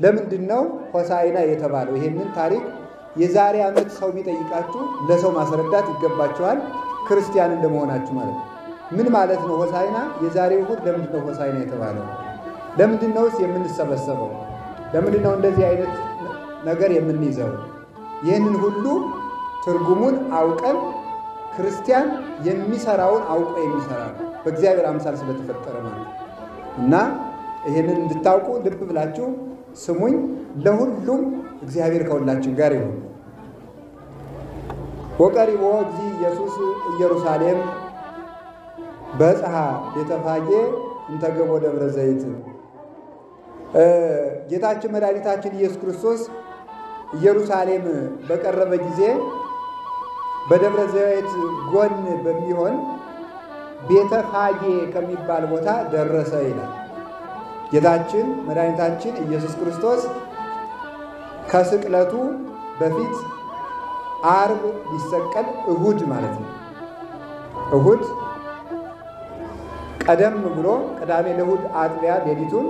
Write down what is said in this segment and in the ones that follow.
ለምንድነው ሆሳዕና የተባለው? ይሄንን ታሪክ የዛሬ ዓመት ሰው ቢጠይቃችሁ ለሰው ማስረዳት ይገባችኋል፣ ክርስቲያን እንደመሆናችሁ ማለት ነው። ምን ማለት ነው ሆሳዕና? የዛሬው እሑድ ለምንድነው ሆሳዕና የተባለው? ለምንድነውስ የምንሰበሰበው? ለምንድነው እንደዚህ አይነት ነገር የምንይዘው? ይህንን ሁሉ ትርጉሙን አውቀን ክርስቲያን የሚሰራውን አውቆ የሚሰራ በእግዚአብሔር አምሳል ስለተፈጠረ ማለት እና ይህንን እንድታውቁ ልብ ብላችሁ ስሙኝ። ለሁሉም እግዚአብሔር ከሁላችን ጋር ይሁን። ወቀሪቦ እግዚእ ኢየሱስ ኢየሩሳሌም በጽሐ ቤተፋጌ እንተገቦ ደብረ ዘይት። ጌታችን መድኃኒታችን ኢየሱስ ክርስቶስ ኢየሩሳሌም በቀረበ ጊዜ በደብረ ዘይት ጎን በሚሆን ቤተፋጌ ከሚባል ቦታ ደረሰ ይላል። ጌታችን መድኃኒታችን ኢየሱስ ክርስቶስ ከስቅለቱ በፊት ዓርብ ሊሰቀል እሁድ ማለት ነው። እሁድ ቀደም ብሎ ቅዳሜ ለእሁድ አጥቢያ ሌሊቱን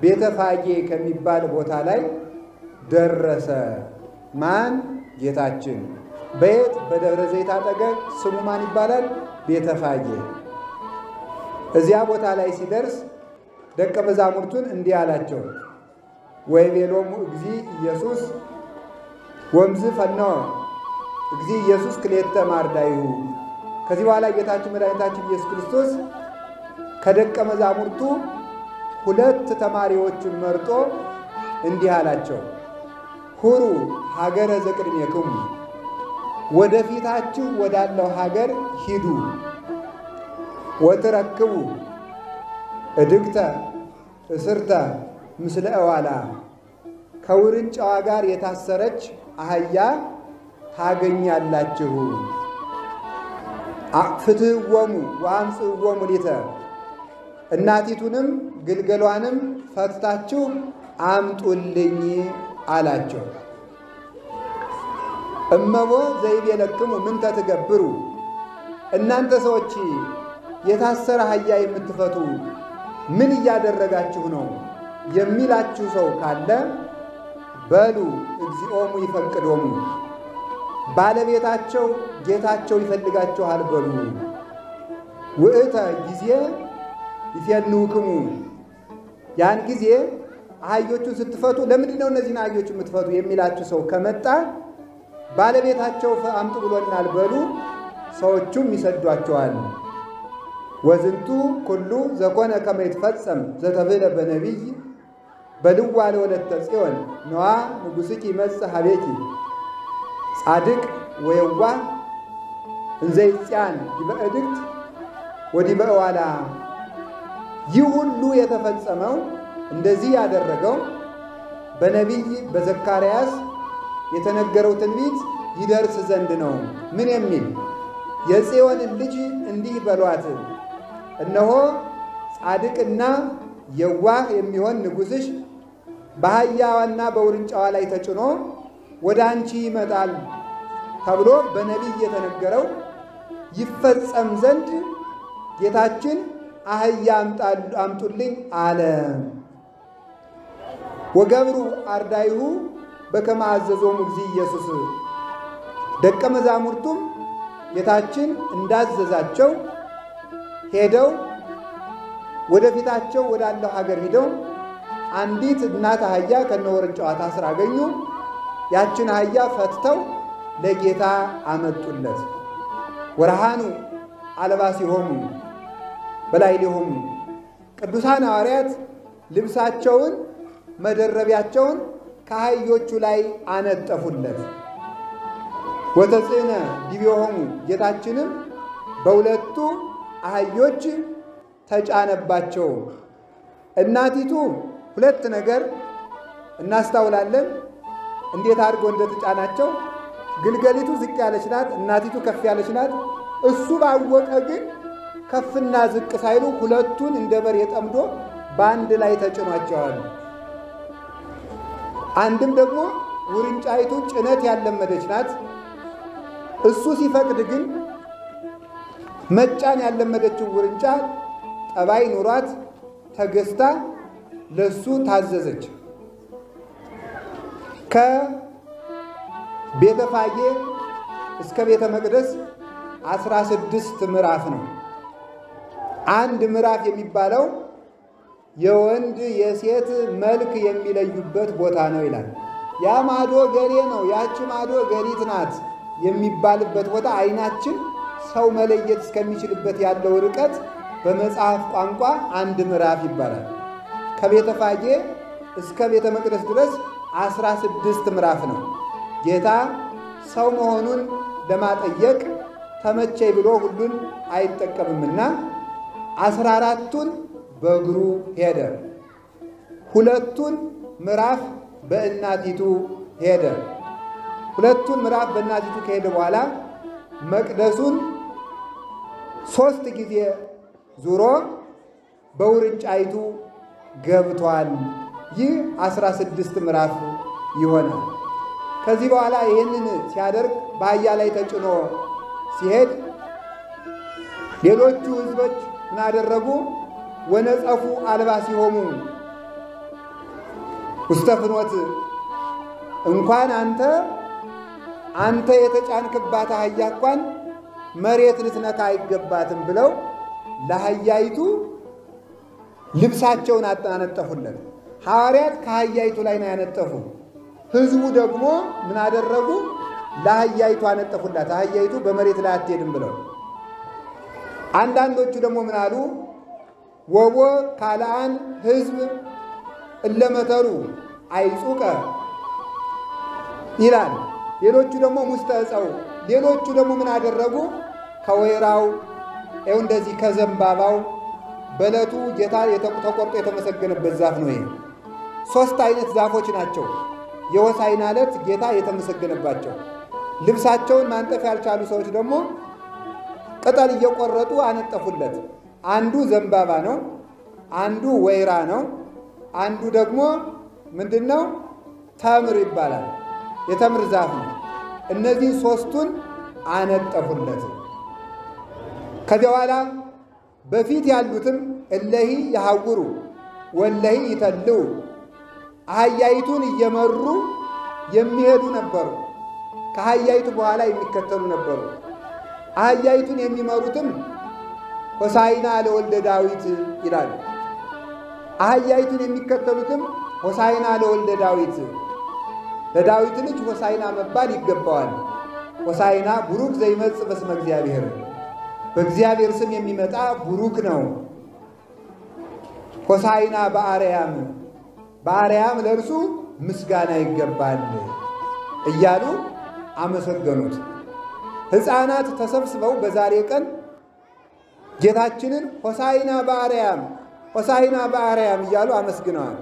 ቤተፋጌ ከሚባል ቦታ ላይ ደረሰ። ማን? ጌታችን። በየት? በደብረ ዘይት አጠገብ። ስሙ ማን ይባላል? ቤተፋጌ። እዚያ ቦታ ላይ ሲደርስ ደቀ መዛሙርቱን እንዲህ አላቸው፣ ወይቤሎሙ እግዚእ ኢየሱስ ወምዝ ፈነወ እግዚእ ኢየሱስ ክልኤተ ማርዳይሁ። ከዚህ በኋላ ጌታችን መድኃኒታችን ኢየሱስ ክርስቶስ ከደቀ መዛሙርቱ ሁለት ተማሪዎቹን መርጦ እንዲህ አላቸው፣ ሁሩ ሀገረ ዘቅድሜክሙ፣ ወደፊታችሁ ወዳለው ሀገር ሂዱ። ወትረክቡ እድግተ እስርተ ምስለ እዋላ፣ ከውርንጫዋ ጋር የታሰረች አህያ ታገኛላችሁ። ፍትሕዎሙ ወአምጽእዎሙ ሊተ፣ እናቲቱንም ግልገሏንም ፈትታችሁ አምጡልኝ አላቸው። እመቦ ዘይቤለክሙ ምንተ ትገብሩ፣ እናንተ ሰዎች የታሰረ አህያ የምትፈቱ ምን እያደረጋችሁ ነው የሚላችሁ ሰው ካለ በሉ እግዚኦሙ ይፈቅዶሙ፣ ባለቤታቸው ጌታቸው ይፈልጋችኋል በሉ። ውእተ ጊዜ ይፌንውክሙ፣ ያን ጊዜ አህዮቹን ስትፈቱ ለምንድን ነው እነዚህን አህዮች የምትፈቱ የሚላችሁ ሰው ከመጣ ባለቤታቸው አምጡ ብሎናል በሉ፣ ሰዎቹም ይሰዷቸዋል። ወዝንቱ ኩሉ ዘኮነ ከመ ይትፈጸም ዘተብህለ በነቢይ በልዋ ለወለተ ጽዮን ነዋ ንጉሥኪ ይመጽእ ኀቤኪ ጻድቅ ወየዋህ እንዘ ይጽያን ዲበ እድግት ወዲበ እዋላ። ይህ ሁሉ የተፈጸመው እንደዚህ ያደረገው በነቢይ በዘካርያስ የተነገረው ትንቢት ይደርስ ዘንድ ነው። ምን የሚል? የጽዮንን ልጅ እንዲህ በሏት፣ እነሆ ጻድቅና የዋህ የሚሆን ንጉሥሽ በአህያዋና በውርንጫዋ ላይ ተጭኖ ወደ አንቺ ይመጣል ተብሎ በነቢይ የተነገረው ይፈጸም ዘንድ ጌታችን አህያ አምጡልኝ አለ። ወገብሩ አርዳይሁ በከመ አዘዞሙ እግዚእ ኢየሱስ፣ ደቀ መዛሙርቱም ጌታችን እንዳዘዛቸው ሄደው ወደፊታቸው ወዳለው ሀገር ሄደው አንዲት እናት አህያ ከነወርንጫዋ ታስራ አገኙ። ያችን አህያ ፈትተው ለጌታ አመጡለት። ወረሃኑ አልባሲሆሙ በላዕሌሆሙ፣ ቅዱሳን ሐዋርያት ልብሳቸውን መደረቢያቸውን ከአህዮቹ ላይ አነጠፉለት። ወተጽዕነ ዲቤሆሙ፣ ጌታችንም በሁለቱ አህዮች ተጫነባቸው። እናቲቱ ሁለት ነገር እናስተውላለን እንዴት አድርጎ እንደተጫናቸው። ግልገሊቱ ዝቅ ያለች ናት፣ እናቲቱ ከፍ ያለች ናት። እሱ ባወቀ ግን ከፍና ዝቅ ሳይሉ ሁለቱን እንደ በሬ ጠምዶ በአንድ ላይ ተጭኗቸዋል። አንድም ደግሞ ውርንጫይቱ ጭነት ያለመደች ናት። እሱ ሲፈቅድ ግን መጫን ያለመደችው ውርንጫ ጠባይ ኑሯት ተገዝታ ለሱ ታዘዘች። ከቤተፋጌ እስከ ቤተ መቅደስ 16 ምዕራፍ ነው። አንድ ምዕራፍ የሚባለው የወንድ የሴት መልክ የሚለዩበት ቦታ ነው ይላል። ያ ማዶ ገሌ ነው፣ ያቺ ማዶ ገሊት ናት የሚባልበት ቦታ ዓይናችን ሰው መለየት እስከሚችልበት ያለው ርቀት በመጽሐፍ ቋንቋ አንድ ምዕራፍ ይባላል። ከቤተፋጌ እስከ ቤተ መቅደስ ድረስ 16 ምዕራፍ ነው። ጌታ ሰው መሆኑን ለማጠየቅ ተመቸኝ ብሎ ሁሉን አይጠቀምምና 14ቱን በእግሩ ሄደ። 2ቱን ምዕራፍ በእናቲቱ ሄደ። 2ቱን ምዕራፍ በእናቲቱ ከሄደ በኋላ መቅደሱን 3 ጊዜ ዙሮ በውርንጫይቱ ገብቷል። ይህ 16 ምዕራፍ ይሆናል። ከዚህ በኋላ ይህንን ሲያደርግ በአህያ ላይ ተጭኖ ሲሄድ ሌሎቹ ሕዝቦች ምን አደረጉ? ወነጸፉ አልባሲሆሙ ውስተ ፍኖት፣ እንኳን አንተ የተጫንክባት አህያ እንኳን መሬት ልትነካ አይገባትም ብለው ለአህያይቱ ልብሳቸውን አነጠፉለት። ሐዋርያት ከአህያይቱ ላይ ነው ያነጠፉ። ሕዝቡ ደግሞ ምን አደረጉ? ለአህያይቱ አነጠፉላት። አህያይቱ በመሬት ላይ አትሄድም ብለው። አንዳንዶቹ ደግሞ ምን አሉ? ወቦ ካልአን ሕዝብ እለመተሩ አይጹቀ ይላል። ሌሎቹ ደግሞ ሙስተ ዕፀው። ሌሎቹ ደግሞ ምን አደረጉ? ከወይራው እንደዚህ ከዘንባባው በዕለቱ ጌታ ተቆርጦ የተመሰገነበት ዛፍ ነው። ይሄ 3 አይነት ዛፎች ናቸው የሆሳዕና ዕለት ጌታ የተመሰገነባቸው። ልብሳቸውን ማንጠፍ ያልቻሉ ሰዎች ደግሞ ቅጠል እየቆረጡ አነጠፉለት። አንዱ ዘንባባ ነው፣ አንዱ ወይራ ነው፣ አንዱ ደግሞ ምንድነው? ተምር ይባላል። የተምር ዛፍ ነው። እነዚህ 3ቱን አነጠፉለት። ከዚያ በኋላ በፊት ያሉትም እለሂ ያሐውሩ ወለሂ ይተልው፣ አህያይቱን እየመሩ የሚሄዱ ነበሩ። ከአህያይቱ በኋላ የሚከተሉ ነበሩ። አህያይቱን የሚመሩትም ሆሳዕና ለወልደ ዳዊት ይላሉ። አህያይቱን የሚከተሉትም ሆሳዕና ለወልደ ዳዊት፣ ለዳዊት ልጅ ሆሳዕና መባል ይገባዋል። ሆሳዕና ቡሩክ ዘይመጽእ በስመ እግዚአብሔር፣ በእግዚአብሔር ስም የሚመጣ ቡሩክ ነው። ሆሳዕና በአርያም፣ በአርያም ለእርሱ ምስጋና ይገባል እያሉ አመሰገኑት። ሕፃናት ተሰብስበው በዛሬ ቀን ጌታችንን ሆሳዕና በአርያም፣ ሆሳዕና በአርያም እያሉ አመስግነዋል።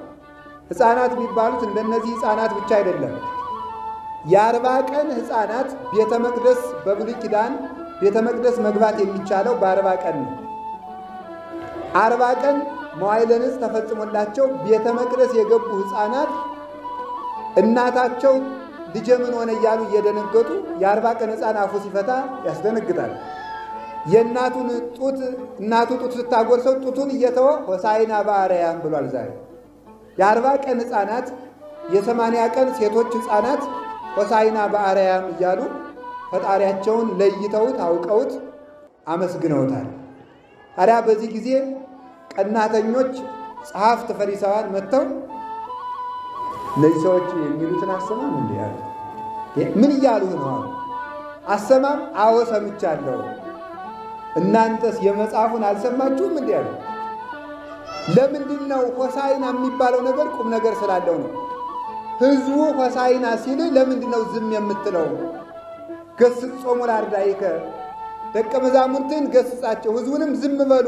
ሕፃናት የሚባሉት እንደነዚህ ሕፃናት ብቻ አይደለም። የ40 ቀን ሕፃናት ቤተ መቅደስ በብሉይ ኪዳን ቤተ መቅደስ መግባት የሚቻለው በ40 ቀን ነው። 40 ቀን መዋዕለ ንጽሕ ተፈጽሞላቸው ቤተ መቅደስ የገቡ ሕፃናት እናታቸው ልጄ ምን ሆነ እያሉ እየደነገጡ የ40 ቀን ሕፃን አፉ ሲፈታ ያስደነግጣል። የእናቱን ጡት እናቱ ጡት ስታጎርሰው ጡቱን እየተወ ሆሳዕና በአርያም ብሏል። ዛሬ የ40 ቀን ሕፃናት የ80 ቀን ሴቶች ሕፃናት ሆሳዕና በአርያም እያሉ ፈጣሪያቸውን ለይተውት አውቀውት አመስግነውታል። ታዲያ በዚህ ጊዜ ቀናተኞች ጸሐፍት ፈሪሳውያን መጥተው እነዚህ ሰዎች የሚሉትን አሰማም እንዴ ያሉ ምን እያሉ ነው? አሰማም? አዎ ሰምቻለሁ። እናንተስ የመጽሐፉን አልሰማችሁም እንዴ ያሉ። ለምንድን ነው ሆሳዕና የሚባለው ነገር ቁም ነገር ስላለው ነው። ሕዝቡ ሆሳዕና ሲል ለምንድን ነው ዝም የምትለው? ገሥጾሙ ለአርዳኢከ፣ ደቀ መዛሙርትን ገሥጻቸው፣ ሕዝቡንም ዝም በሉ፣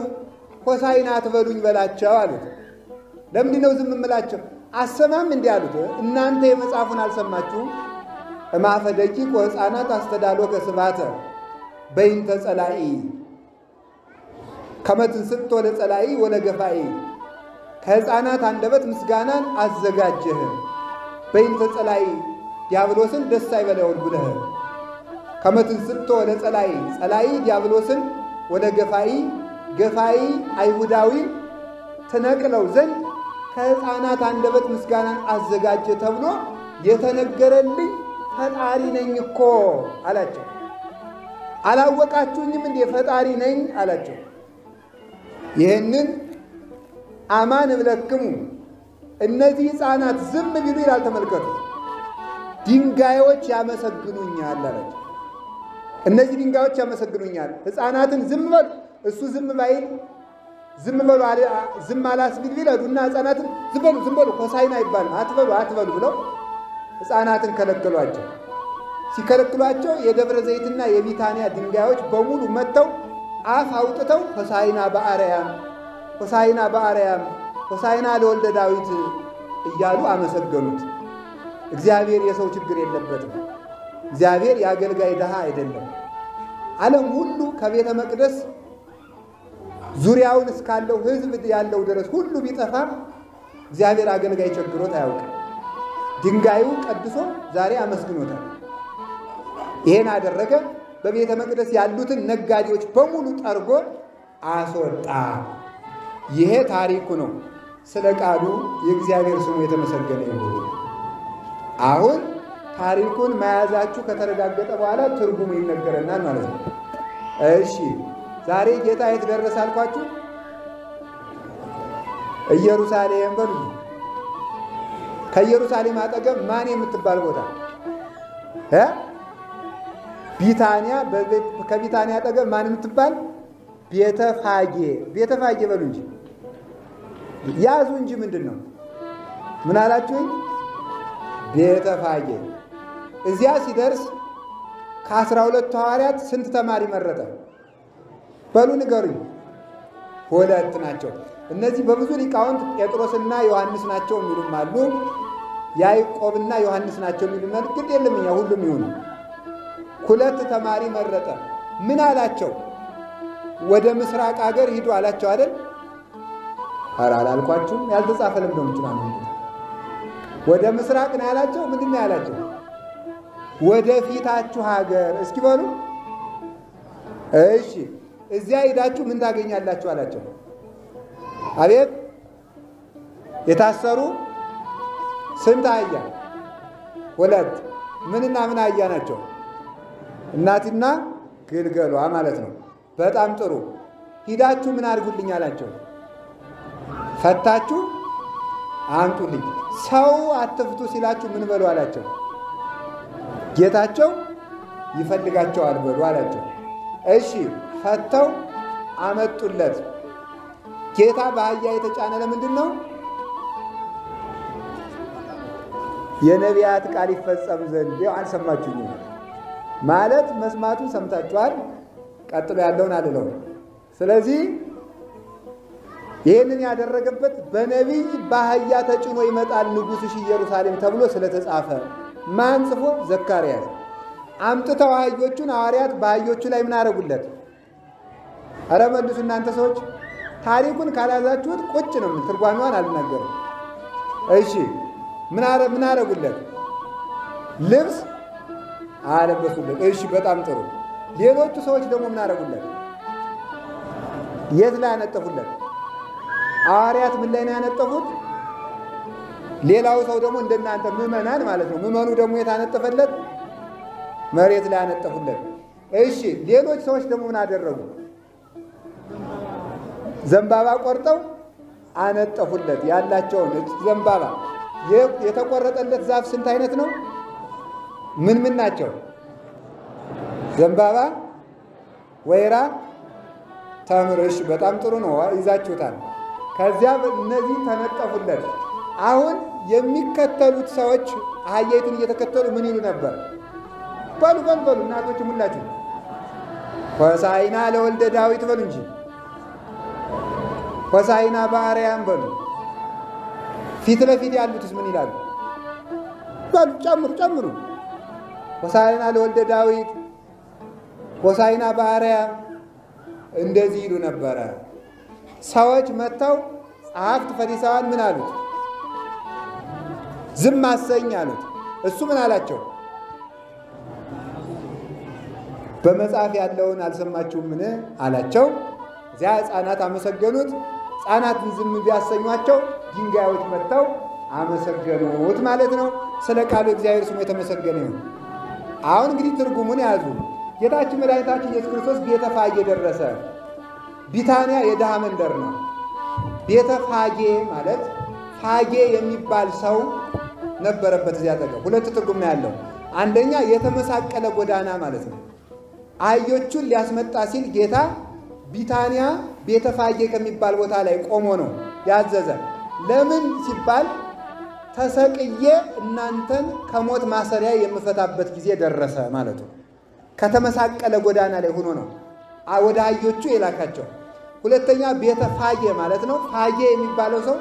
ሆሳዕና አትበሉኝ በላቸው አሉት። ለምንድን ነው ዝም እምላቸው? አሰማም እንዲህ አሉት። እናንተ የመጽሐፉን አልሰማችሁም? እማፈ ደቂቅ ወሕፃናት አስተዳሎከ ስብሐተ በይንተ ጸላኢ ከመ ትንሥቶ ለጸላኢ ወለገፋኢ፣ ከሕፃናት አንደበት ምስጋናን አዘጋጀህ በይንተ ጸላኢ፣ ዲያብሎስን ደስ አይበለውል ብለህ ከመ ትንሥቶ ለጸላኢ፣ ጸላኢ ዲያብሎስን ወደ ገፋኢ፣ ገፋኢ አይሁዳዊን ትነቅለው ዘንድ ከሕፃናት አንደበት ምስጋናን አዘጋጀ ተብሎ የተነገረልኝ ፈጣሪ ነኝ እኮ አላቸው። አላወቃችሁኝም እንዴ ፈጣሪ ነኝ አላቸው። ይህንን አማን እብለክሙ እነዚህ ሕፃናት ዝም ቢሉ ይላል ተመልከቱ፣ ድንጋዮች ያመሰግኑኛል አላቸው። እነዚህ ድንጋዮች ያመሰግኑኛል። ሕፃናትን ዝም በሉ እሱ ዝም ባይል ዝም በሉ ዝም አላስቢል ቢለዱና ሕፃናትን ዝም በሉ ሆሳዕና ይባላል አትበሉ ብለው ሕፃናትን ከለከሏቸው። ሲከለክሏቸው የደብረ ዘይትና የቢታንያ ድንጋዮች በሙሉ መጥተው አፍ አውጥተው ሆሳዕና በአርያም ሆሳዕና በአርያም ሆሳዕና ለወልደ ዳዊት እያሉ አመሰገኑት። እግዚአብሔር የሰው ችግር የለበትም። እግዚአብሔር የአገልጋይ ድሃ አይደለም። ዓለም ሁሉ ከቤተ መቅደስ ዙሪያውን እስካለው ሕዝብ ያለው ድረስ ሁሉ ቢጠፋ እግዚአብሔር አገልጋይ ቸግሮት አያውቅም። ድንጋዩ ቀድሶ ዛሬ አመስግኖታል። ይሄን አደረገ። በቤተ መቅደስ ያሉትን ነጋዴዎች በሙሉ ጠርጎ አስወጣ። ይሄ ታሪኩ ነው። ስለ ቃሉ የእግዚአብሔር ስሙ የተመሰገነ ይሁን። አሁን ታሪኩን መያዛችሁ ከተረጋገጠ በኋላ ትርጉሙ ይነገረናል ማለት ነው። እሺ ዛሬ ጌታ የት ደረሰ አልኳችሁ? ኢየሩሳሌም በሉ። ከኢየሩሳሌም አጠገብ ማን የምትባል ቦታ ቢታንያ፣ ከቢታንያ አጠገብ ማን የምትባል ቤተፋጌ በሉ እንጂ ያዙ እንጂ ምንድን ነው? ምን አላችሁኝ? ቤተፋጌ። እዚያ ሲደርስ ከ12 ሐዋርያት ስንት ተማሪ መረጠ? በሉ ንገሩኝ። 2 ናቸው። እነዚህ በብዙ ሊቃውንት ጴጥሮስና ዮሐንስ ናቸው የሚሉም አሉ። ያዕቆብና ዮሐንስ ናቸው የሚሉም አሉ። ግድ የለም እኛ ሁሉም ይሁኑ። 2 ተማሪ መረጠ። ምን አላቸው? ወደ ምስራቅ ሀገር ሂዱ አላቸው አይደል? ኧረ አላልኳችሁም? ያልተጻፈ ለምንድነው የምትናገሩ? ወደ ምስራቅ ነው ያላቸው። ምንድን ነው ያላቸው? ወደ ፊታችሁ ሀገር እስኪ በሉ። እሺ እዚያ ሄዳችሁ ምን ታገኛላችሁ አላቸው። አቤት የታሰሩ ስንት አህያ? 2። ምንና ምን አህያ ናቸው? እናትና ግልገሏ ማለት ነው። በጣም ጥሩ። ሂዳችሁ ምን አድርጉልኝ አላቸው? ፈታችሁ አምጡልኝ። ሰው አትፍቱ ሲላችሁ ምን በሉ አላቸው? ጌታቸው ይፈልጋቸዋል በሉ አላቸው። እሺ ፈተው አመጡለት። ጌታ በአህያ የተጫነ ለምንድን ነው? የነቢያት ቃል ይፈጸም ዘንድ። ይኸው አልሰማችሁኝም ማለት መስማቱን ሰምታችኋል። ቀጥሎ ያለውን አልለው። ስለዚህ ይህንን ያደረገበት በነቢይ በአህያ ተጭኖ ይመጣል ንጉሥሽ ኢየሩሳሌም ተብሎ ስለተጻፈ ማን ጽፎ? ዘካርያስ። አምጥተው አህዮቹን ሐዋርያት በአህዮቹ ላይ ምን አረጉለት? ኧረ መልሱ እናንተ ሰዎች። ታሪኩን ካላዛችሁት ቁጭ ነው። ትርጓሜዋን አልናገርም። እሺ ምን አረጉለት? ልብስ አለበሱለት። እሺ በጣም ጥሩ። ሌሎቹ ሰዎች ደግሞ ምን አረጉለት? የት ላይ ያነጠፉለት? ሐዋርያት ምን ላይ ነው ያነጠፉት? ሌላው ሰው ደግሞ እንደናንተ ምዕመናን ማለት ነው። ምዕመኑ ደግሞ የታነጠፈለት መሬት ላይ ያነጠፉለት። እሺ ሌሎች ሰዎች ደግሞ ምን አደረጉ? ዘንባባ ቆርጠው አነጠፉለት። ያላቸውን ዘንባባ የተቆረጠለት ዛፍ ስንት አይነት ነው? ምን ናቸው? ዘንባባ፣ ወይራ፣ ተምር። እሺ በጣም ጥሩ ነው፣ ይዛችሁታል። ከዚያ እነዚህ ተነጠፉለት። አሁን የሚከተሉት ሰዎች አህያይቱን እየተከተሉ ምን ይሉ ነበር? በሉ እናቶች ሁላችሁ ሆሳዕና ለወልደ ዳዊት በሉ እንጂ ሆሳዕና በአርያም በሉ። ፊት ለፊት ያሉትስ ምን ይላሉ? በሉ ጨምሩ። ሆሳዕና ለወልደ ዳዊት፣ ሆሳዕና በአርያም እንደዚህ ይሉ ነበረ። ሰዎች መጥተው ጸሐፍት ፈሪሳውያን ምን አሉት? ዝም አሰኝ አሉት። እሱ ምን አላቸው? በመጽሐፍ ያለውን አልሰማችሁምን አላቸው። እዚያ ሕፃናት አመሰገኑት። ሕፃናትን ዝም ቢያሰኟቸው ድንጋዮች መጥተው አመሰገኑት ማለት ነው። ስለ ቃሉ እግዚአብሔር ስሙ የተመሰገነ ይሁን። አሁን እንግዲህ ትርጉሙን ያዙ። ጌታችን መድኃኒታችን ኢየሱስ ክርስቶስ ቤተ ፋጌ ደረሰ። ቢታንያ የድሃ መንደር ነው። ቤተ ፋጌ ማለት ፋጌ የሚባል ሰው ነበረበት እዚያ አጠገብ። ሁለት ትርጉም ነው ያለው። አንደኛ የተመሳቀለ ጎዳና ማለት ነው። አህዮቹን ሊያስመጣ ሲል ጌታ ቢታንያ ቤተ ፋጌ ከሚባል ቦታ ላይ ቆሞ ነው ያዘዘ። ለምን ሲባል ተሰቅዬ እናንተን ከሞት ማሰሪያ የምፈታበት ጊዜ ደረሰ ማለት ነው። ከተመሳቀለ ጎዳና ላይ ሆኖ ነው ወደ አህዮቹ የላካቸው። ሁለተኛ ቤተ ፋጌ ማለት ነው። ፋጌ የሚባለው ሰው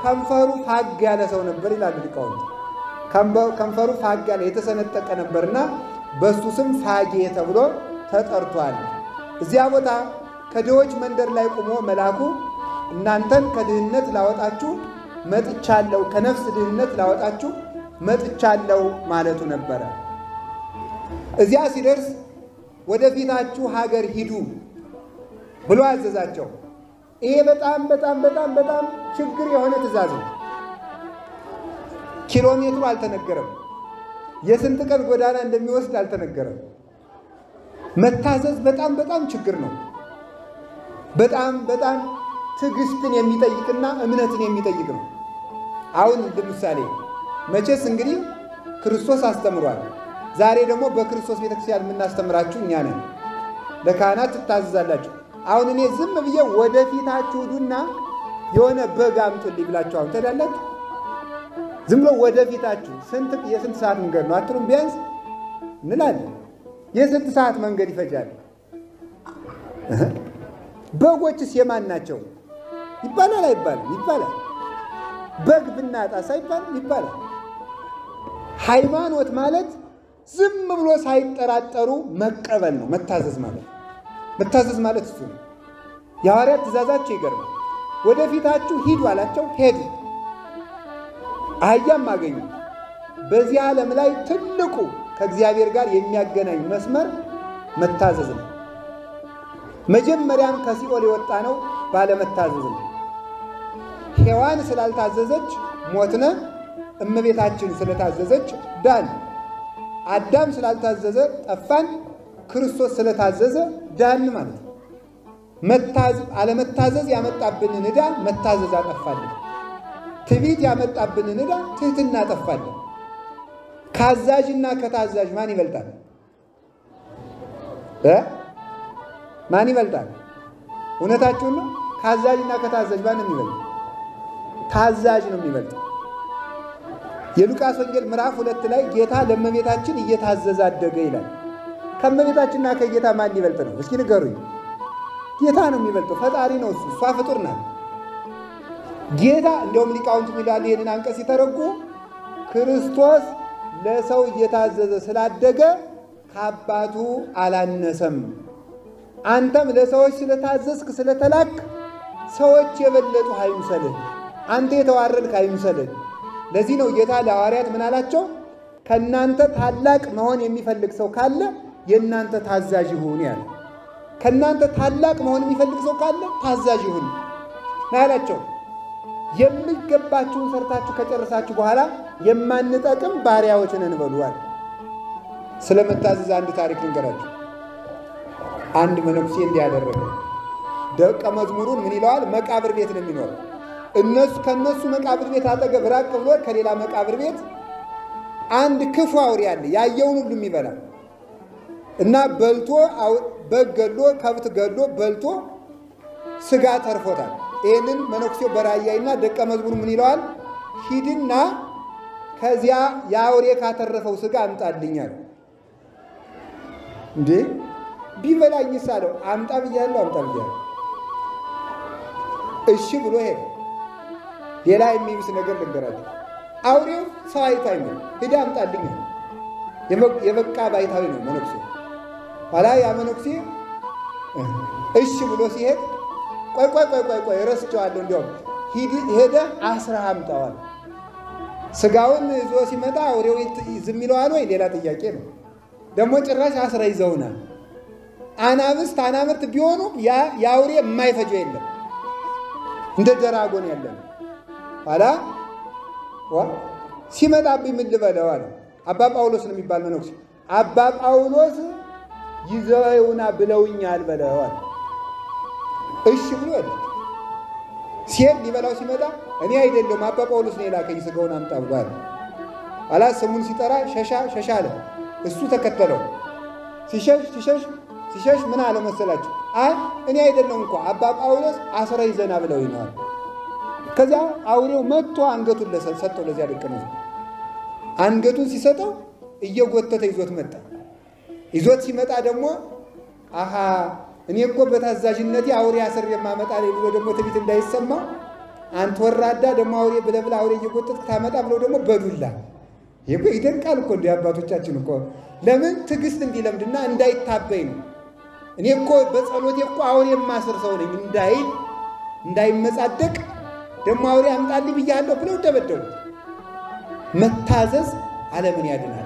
ከንፈሩ ፋግ ያለ ሰው ነበር ይላሉ ሊቃውንት። ከንፈሩ ፋግ ያለ የተሰነጠቀ ነበርና በሱ ስም ፋጌ ተብሎ ተጠርቷል። እዚያ ቦታ ከድሆች መንደር ላይ ቆሞ መልአኩ እናንተን ከድህነት ላወጣችሁ መጥቻለሁ፣ ከነፍስ ድህነት ላወጣችሁ መጥቻለሁ ማለቱ ነበረ። እዚያ ሲደርስ ወደፊታችሁ ሀገር ሂዱ ብሎ አዘዛቸው። ይሄ በጣም በጣም በጣም በጣም ችግር የሆነ ትእዛዝ ነው። ኪሎ ሜትሩ አልተነገረም። የስንት ቀን ጎዳና እንደሚወስድ አልተነገረም። መታዘዝ በጣም በጣም ችግር ነው። በጣም በጣም ትዕግስትን የሚጠይቅና እምነትን የሚጠይቅ ነው። አሁን ለምሳሌ መቼስ እንግዲህ ክርስቶስ አስተምሯል። ዛሬ ደግሞ በክርስቶስ ቤተክርስቲያን የምናስተምራችሁ እኛ ነን። ለካህናት ትታዘዛላችሁ። አሁን እኔ ዝም ብዬ ወደፊታችሁ ሂዱና የሆነ በግ አምጡልኝ ብላችሁ አሁን ትሄዳላችሁ? ዝም ብሎ ወደፊታችሁ የስንት ሰዓት መንገድ ነው አትሉም? ቢያንስ እንላለን። የስንት ሰዓት መንገድ ይፈጃል? በጎችስ የማን ናቸው ይባላል አይባልም? ይባላል። በግ ብናጣስ አይባልም? ይባላል። ሃይማኖት ማለት ዝም ብሎ ሳይጠራጠሩ መቀበል ነው። መታዘዝ ማለት እሱ ነው። የሐዋርያት ትእዛዛቸው ይገርማል። ወደፊታችሁ ሂዱ አላቸው፣ ሄዱ። አህያም አገኙ። በዚህ ዓለም ላይ ትልቁ ከእግዚአብሔር ጋር የሚያገናኝ መስመር መታዘዝ ነው። መጀመሪያም ከሲኦል የወጣ ነው ባለመታዘዝ ነው። ሔዋን ስላልታዘዘች ሞትነ፣ እመቤታችን ስለታዘዘች ዳን። አዳም ስላልታዘዘ ጠፋን፣ ክርስቶስ ስለታዘዘ ዳን ማለት ነው። አለመታዘዝ ያመጣብንን ዕዳ መታዘዝ አጠፋልን። ትዕቢት ያመጣብንን ዕዳ ትሕትና አጠፋልን። ካዛዥና ከታዛዥ ማን ይበልጣል? ማን ይበልጣል? እውነታችሁን ነው። ካዛዥና ከታዛዥ ማን ነው የሚበልጥ? ታዛዥ ነው የሚበልጥ። የሉቃስ ወንጌል ምዕራፍ 2 ላይ ጌታ ለእመቤታችን እየታዘዘ አደገ ይላል። ከእመቤታችንና ከጌታ ማን ሊበልጥ ነው? እስኪ ንገሩኝ። ጌታ ነው የሚበልጠው። ፈጣሪ ነው እሱ፣ እሷ ፍጡር ናት። ጌታ እንደውም ሊቃውንት ይላሉ ይህንን አንቀጽ ሲተረጉ ክርስቶስ ለሰው እየታዘዘ ስላደገ ከአባቱ አላነሰም። አንተም ለሰዎች ስለታዘዝክ ስለተላክ ሰዎች የበለጡ አይምሰልህ፣ አንተ የተዋረድክ አይምሰልህ። ለዚህ ነው ጌታ ለሐዋርያት ምን አላቸው? ከእናንተ ታላቅ መሆን የሚፈልግ ሰው ካለ የእናንተ ታዛዥ ይሁን ያለ። ከእናንተ ታላቅ መሆን የሚፈልግ ሰው ካለ ታዛዥ ይሁን ያላቸው። የሚገባችሁን ሰርታችሁ ከጨረሳችሁ በኋላ የማንጠቅም ባሪያዎች ነን በሉዋል። ስለመታዘዝ አንድ ታሪክ ልንገራችሁ። አንድ መነኩሴ እንዲያደረገ ደቀ መዝሙሩን ምን ይለዋል? መቃብር ቤት ነው የሚኖረው። ከነሱ መቃብር ቤት አጠገብ ራቅ ብሎ ከሌላ መቃብር ቤት አንድ ክፉ አውሬ አለ፣ ያየውን ሁሉ የሚበላ እና በልቶ በግ ገሎ ከብት ገሎ በልቶ ስጋ ተርፎታል። ይህንን መነኩሴው በራያይና ደቀ መዝሙሩ ምን ይለዋል? ሂድና ከዚያ የአውሬ ካተረፈው ስጋ አምጣልኛል። እንዴ ቢበላኝስ አለው። አምጣ ብያለሁ። እሺ ብሎ ሄደ። ሌላ የሚብስ ነገር ልንገራችሁ። አውሬው ሰው አይታይ ነው። ሂድ አምጣልኝ። የበቃ ባይታዊ ነው መነኩሴ። ኋላ ያ መነኩሴ እሺ ብሎ ሲሄድ ቆይ ረስቼዋለሁ፣ እንዲያውም ሄደ አስረህ አምጣዋል። ስጋውን ይዞ ሲመጣ አውሬው ዝም ይለዋል ወይ? ሌላ ጥያቄ ነው። ደግሞ ጭራሽ አስረህ ይዘውናል። አናብርት ቢሆኑ የአውሬ የማይፈጀው የለም፣ እንደ ደራጎን ያለ ነው። ኋላ ሲመጣብኝ ምን ልበለው አለ። አባ ጳውሎስ ነው የሚባል መነኩሴ። አባ ጳውሎስ ይዘውና ብለውኛል በለው አለ። እሺ ብሎ አለ። ሲሄድ ሊበላው ሲመጣ እኔ አይደለም አባ ጳውሎስ ነው የላከኝ ስጋውን አምጣ ብሏል። አላ ስሙን ሲጠራ ሸሻ አለ። እሱ ተከተለው። ሲሸሽ ምን አለ መሰላችሁ? እኔ አይደለም እንኳን አባ ጳውሎስ አስረ ይዘና ብለው ይናል። ከዛ አውሬው መጥቶ አንገቱን ሰጠው ለዚያ ደቀ መዝሙር። አንገቱን ሲሰጠው እየጎተተ ይዞት መጣ። ይዞት ሲመጣ ደግሞ እኔ እኮ በታዛዥነቴ አውሬ አስሬ ማመጣ ላይ ብሎ ደግሞ ትዕቢት እንዳይሰማ አንተ ወራዳ ደግሞ አውሬ ብለብላ አውሬ እየጎተትክ ታመጣ ብለው ደግሞ በዱላ ይሄ ይደንቃል እኮ እንደ አባቶቻችን እኮ ለምን ትዕግስት እንዲለምድና እንዳይታበይ ነው። እኔ እኮ በጸሎቴ እኮ አውሬ ማስር ሰው ነኝ እንዳይመጻደቅ ደግሞ አውሬ አምጣልኝ ብያለሁ ብለው ደበደቡ። መታዘዝ ዓለምን ያድናል፣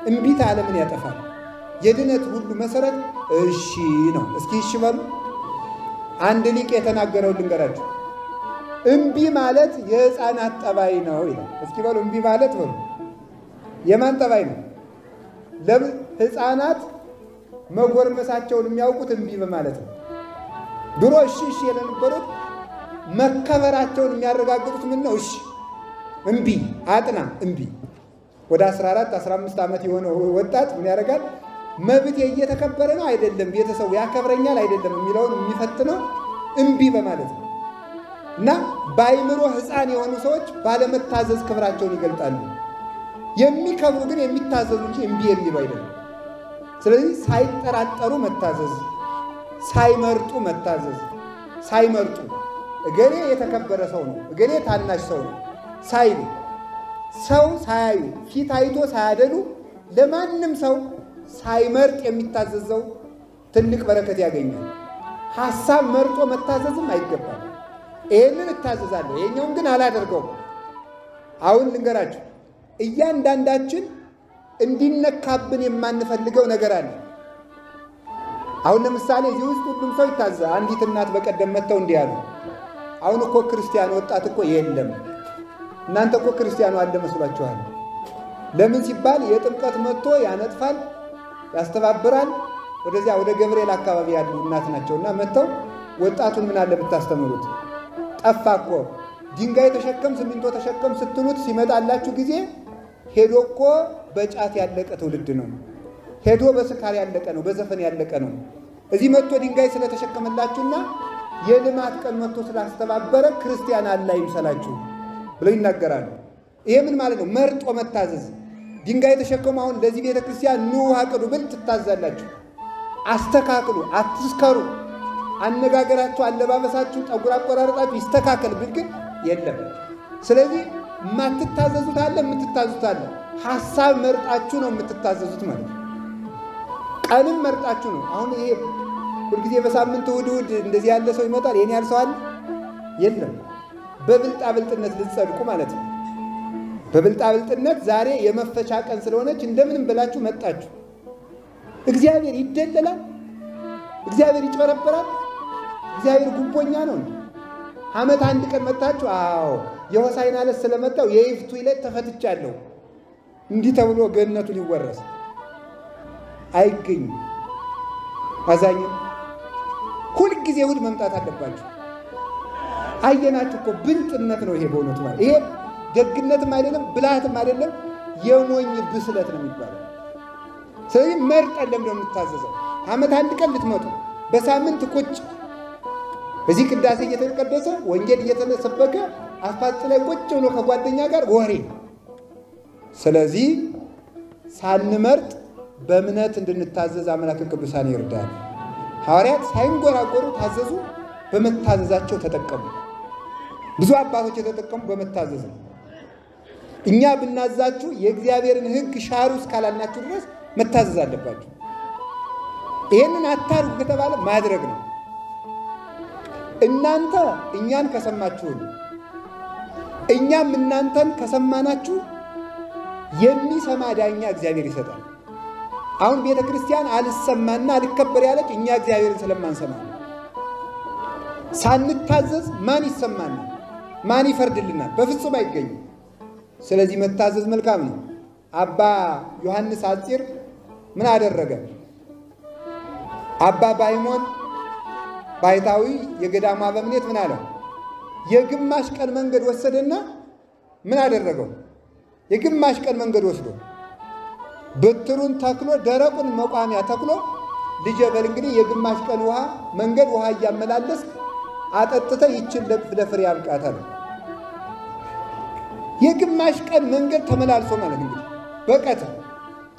እምቢታ ዓለምን ያጠፋል። የድነት ሁሉ መሰረት እሺ ነው። እስኪ እሺ በሉ። አንድ ሊቅ የተናገረው ልንገራችሁ። እምቢ ማለት የሕፃናት ጠባይ ነው ይላል። እስኪ በሉ እምቢ ማለት በሉ የማን ጠባይ ነው? ሕፃናት መጎርመሳቸውን የሚያውቁት እምቢ በማለት ነው። ድሮ እሺ የነበሩት መከበራቸውን የሚያረጋግጡት ምን ነው? እሺ እምቢ አጥና እምቢ። ወደ 14 15 ዓመት የሆነ ወጣት ምን ያደርጋል? መብት እየተከበረ ነው አይደለም፣ ቤተሰቡ ያከብረኛል አይደለም የሚለውን የሚፈትነው እምቢ በማለት ነው። እና በአይምሮ ሕፃን የሆኑ ሰዎች ባለመታዘዝ ክብራቸውን ይገልጣሉ። የሚከብሩ ግን የሚታዘዙ እንጂ እምቢ የሚሉ አይደለም። ስለዚህ ሳይጠራጠሩ መታዘዝ፣ ሳይመርጡ መታዘዝ። ሳይመርጡ እገሌ የተከበረ ሰው ነው፣ እገሌ ታናሽ ሰው ነው ሳይሉ፣ ሰው ሳያዩ፣ ፊት አይቶ ሳያደሉ ለማንም ሰው ሳይመርጥ የሚታዘዘው ትልቅ በረከት ያገኛል። ሐሳብ መርጦ መታዘዝም አይገባም። ይሄንን እታዘዛለሁ ይሄኛውን ግን አላደርገውም። አሁን ልንገራችሁ፣ እያንዳንዳችን እንዲነካብን የማንፈልገው ነገር አለ። አሁን ለምሳሌ እዚህ ውስጥ ሁሉም ሰው ይታዘዛል። አንዲት እናት በቀደም መጥተው እንዲህ አሉ፣ አሁን እኮ ክርስቲያን ወጣት እኮ የለም፣ እናንተ እኮ ክርስቲያኑ አለ መስሏችኋል። ለምን ሲባል የጥምቀት መጥቶ ያነጥፋል፣ ያስተባብራል። ወደዚያ ወደ ገብርኤል አካባቢ ያሉ እናት ናቸውና መጥተው ወጣቱን ምን አለ ብታስተምሩት፣ ጠፋ እኮ ድንጋይ ተሸከም ሲሚንቶ ተሸከም ስትሉት ሲመጣላችሁ ጊዜ ሄዶ እኮ በጫት ያለቀ ትውልድ ነው፣ ሄዶ በስካር ያለቀ ነው፣ በዘፈን ያለቀ ነው። እዚህ መጥቶ ድንጋይ ስለተሸከመላችሁና የልማት ቀን መጥቶ ስላስተባበረ ክርስቲያን አለ ይምሰላችሁ ብለው ይናገራሉ። ይሄ ምን ማለት ነው? መርጦ መታዘዝ። ድንጋይ ተሸከሙ አሁን ለዚህ ቤተ ክርስቲያን ኑ አቅዱ ብል ትታዛላችሁ። አስተካክሉ፣ አትስከሩ፣ አነጋገራችሁ፣ አለባበሳችሁ፣ ጠጉር አቆራረጣችሁ ይስተካከል ብል ግን የለም። ስለዚህ የማትታዘዙት አለ፣ የምትታዘዙት አለ። ሐሳብ መርጣችሁ ነው የምትታዘዙት ማለት ነው። ቀንም መርጣችሁ ነው። አሁን ይሄ ሁልጊዜ በሳምንት እሑድ እንደዚህ ያለ ሰው ይመጣል፣ ይሄን ያህል ሰው አለ የለም። በብልጣብልጥነት ልትጸድቁ ማለት ነው። በብልጣብልጥነት ዛሬ የመፈቻ ቀን ስለሆነች እንደምንም ብላችሁ መጣችሁ። እግዚአብሔር ይደለላል፣ እግዚአብሔር ይጨረበራል፣ እግዚአብሔር ጉቦኛ ነው። ዓመት አንድ ቀን መጣችሁ፣ አዎ የሆሳዕና ዕለት ስለመጣው የይፍቱ ዕለት ተፈትቻለሁ እንዲህ ተብሎ ገነቱ ሊወረስ አይገኝም። አዛኝም ሁልጊዜ እሑድ መምጣት አለባችሁ። አየናችሁ እኮ ብልጥነት ነው ይሄ በእውነቱ ማለት ይሄ ደግነትም አይደለም ብልሃትም አይደለም፣ የሞኝ ብስለት ነው የሚባለው። ስለዚህ መርጠን ለምን የምታዘዘው? ዓመት አንድ ቀን ልትመጡ በሳምንት ቁጭ በዚህ ቅዳሴ እየተቀደሰ ወንጌል እየተሰበከ አስፋልት ላይ ቁጭ ብሎ ከጓደኛ ጋር ወሬ። ስለዚህ ሳንመርጥ በእምነት እንድንታዘዝ አምላክ ቅዱሳን ይርዳል። ሐዋርያት ሳይንጎራጎሩ ታዘዙ፣ በመታዘዛቸው ተጠቀሙ። ብዙ አባቶች የተጠቀሙ በመታዘዝ ነው። እኛ ብናዛችሁ የእግዚአብሔርን ሕግ ሻሩ እስካላልናችሁ ድረስ መታዘዝ አለባችሁ። ይሄንን አታርጉ ከተባለ ማድረግ ነው። እናንተ እኛን ከሰማችሁን እኛም እናንተን ከሰማናችሁ የሚሰማ ዳኛ እግዚአብሔር ይሰጣል። አሁን ቤተ ክርስቲያን አልሰማና አልከበር ያለች እኛ እግዚአብሔርን ስለማንሰማ ነው። ሳንታዘዝ ማን ይሰማናል? ማን ይፈርድልናል? በፍጹም አይገኝም። ስለዚህ መታዘዝ መልካም ነው። አባ ዮሐንስ አፂር ምን አደረገ? አባ ባይሞን ባይታዊ የገዳሙ አበምኔት ምን አለው? የግማሽ ቀን መንገድ ወሰደና ምን አደረገው? የግማሽ ቀን መንገድ ወስዶ በትሩን ተክሎ ደረቁን መቋሚያ ተክሎ ልጄ በል እንግዲህ የግማሽ ቀን ውሃ መንገድ ውሃ እያመላለስ አጠጥተ ይችን ለፍሬ ያብቃታል። የግማሽ ቀን መንገድ ተመላልሶ ማለት እንግዲህ በቀትር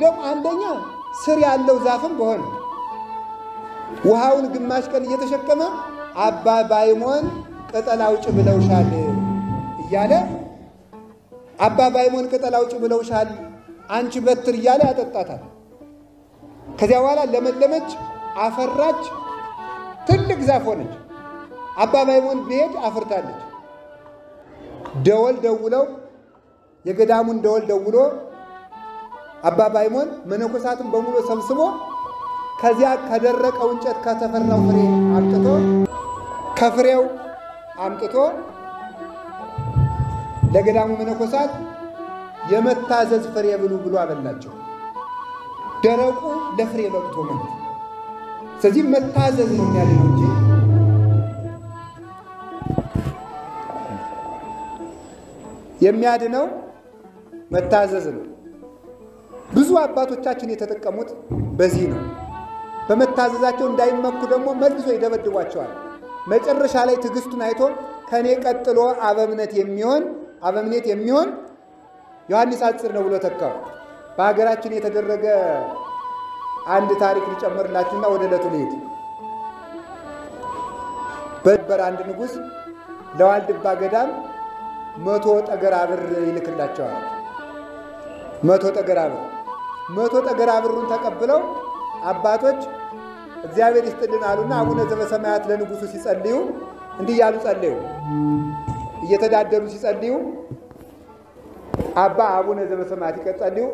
ደግሞ አንደኛ ስር ያለው ዛፍም በሆነ ውሃውን ግማሽ ቀን እየተሸከመ አባ ባይሞን ቅጠል አውጭ ብለውሻል እያለ አባ ባይሞን ቅጠል አውጭ ብለውሻል አንቺ በትር እያለ ያጠጣታል። ከዚያ በኋላ ለመለመች፣ አፈራች፣ ትልቅ ዛፍ ሆነች። አባ ባይሞን ቢሄድ አፍርታለች። ደወል ደውለው የገዳሙን ደወል ደውሎ አባ ባይሞን መነኮሳቱን በሙሉ ሰብስቦ ከዚያ ከደረቀው እንጨት ከተፈራው ፍሬ አምጥቶ ከፍሬው አምጥቶ ለገዳሙ መነኮሳት የመታዘዝ ፍሬ ብሉ ብሎ አበላቸው። ደረቁ ለፍሬ በቅቶ ማለት። ስለዚህ መታዘዝ ነው የሚያድነው እንጂ የሚያድነው መታዘዝ ነው። ብዙ አባቶቻችን የተጠቀሙት በዚህ ነው። በመታዘዛቸው እንዳይመኩ ደግሞ መልሶ ይደበድቧቸዋል። መጨረሻ ላይ ትዕግስቱን አይቶ ከኔ ቀጥሎ አበምኔት የሚሆን ዮሐንስ አፂር ነው ብሎ ተካው። በሀገራችን የተደረገ አንድ ታሪክ ልጨምርላችሁና ወደ ዕለቱ ልሂድ። በበር አንድ ንጉሥ ለዋልድባ ገዳም 100 ጠገራ ብር ይልክላቸዋል። 100 ጠገራ ብር 100 ጠገራ ብሩን ተቀብለው አባቶች እግዚአብሔር ይስጥልን አሉና አቡነ ዘበሰማያት ለንጉሱ ሲጸልዩ እንዲህ ያሉ ጸልዩ። እየተዳደሩ ሲጸልዩ አባ አቡነ ዘበሰማያት ይቀጸልዩ፣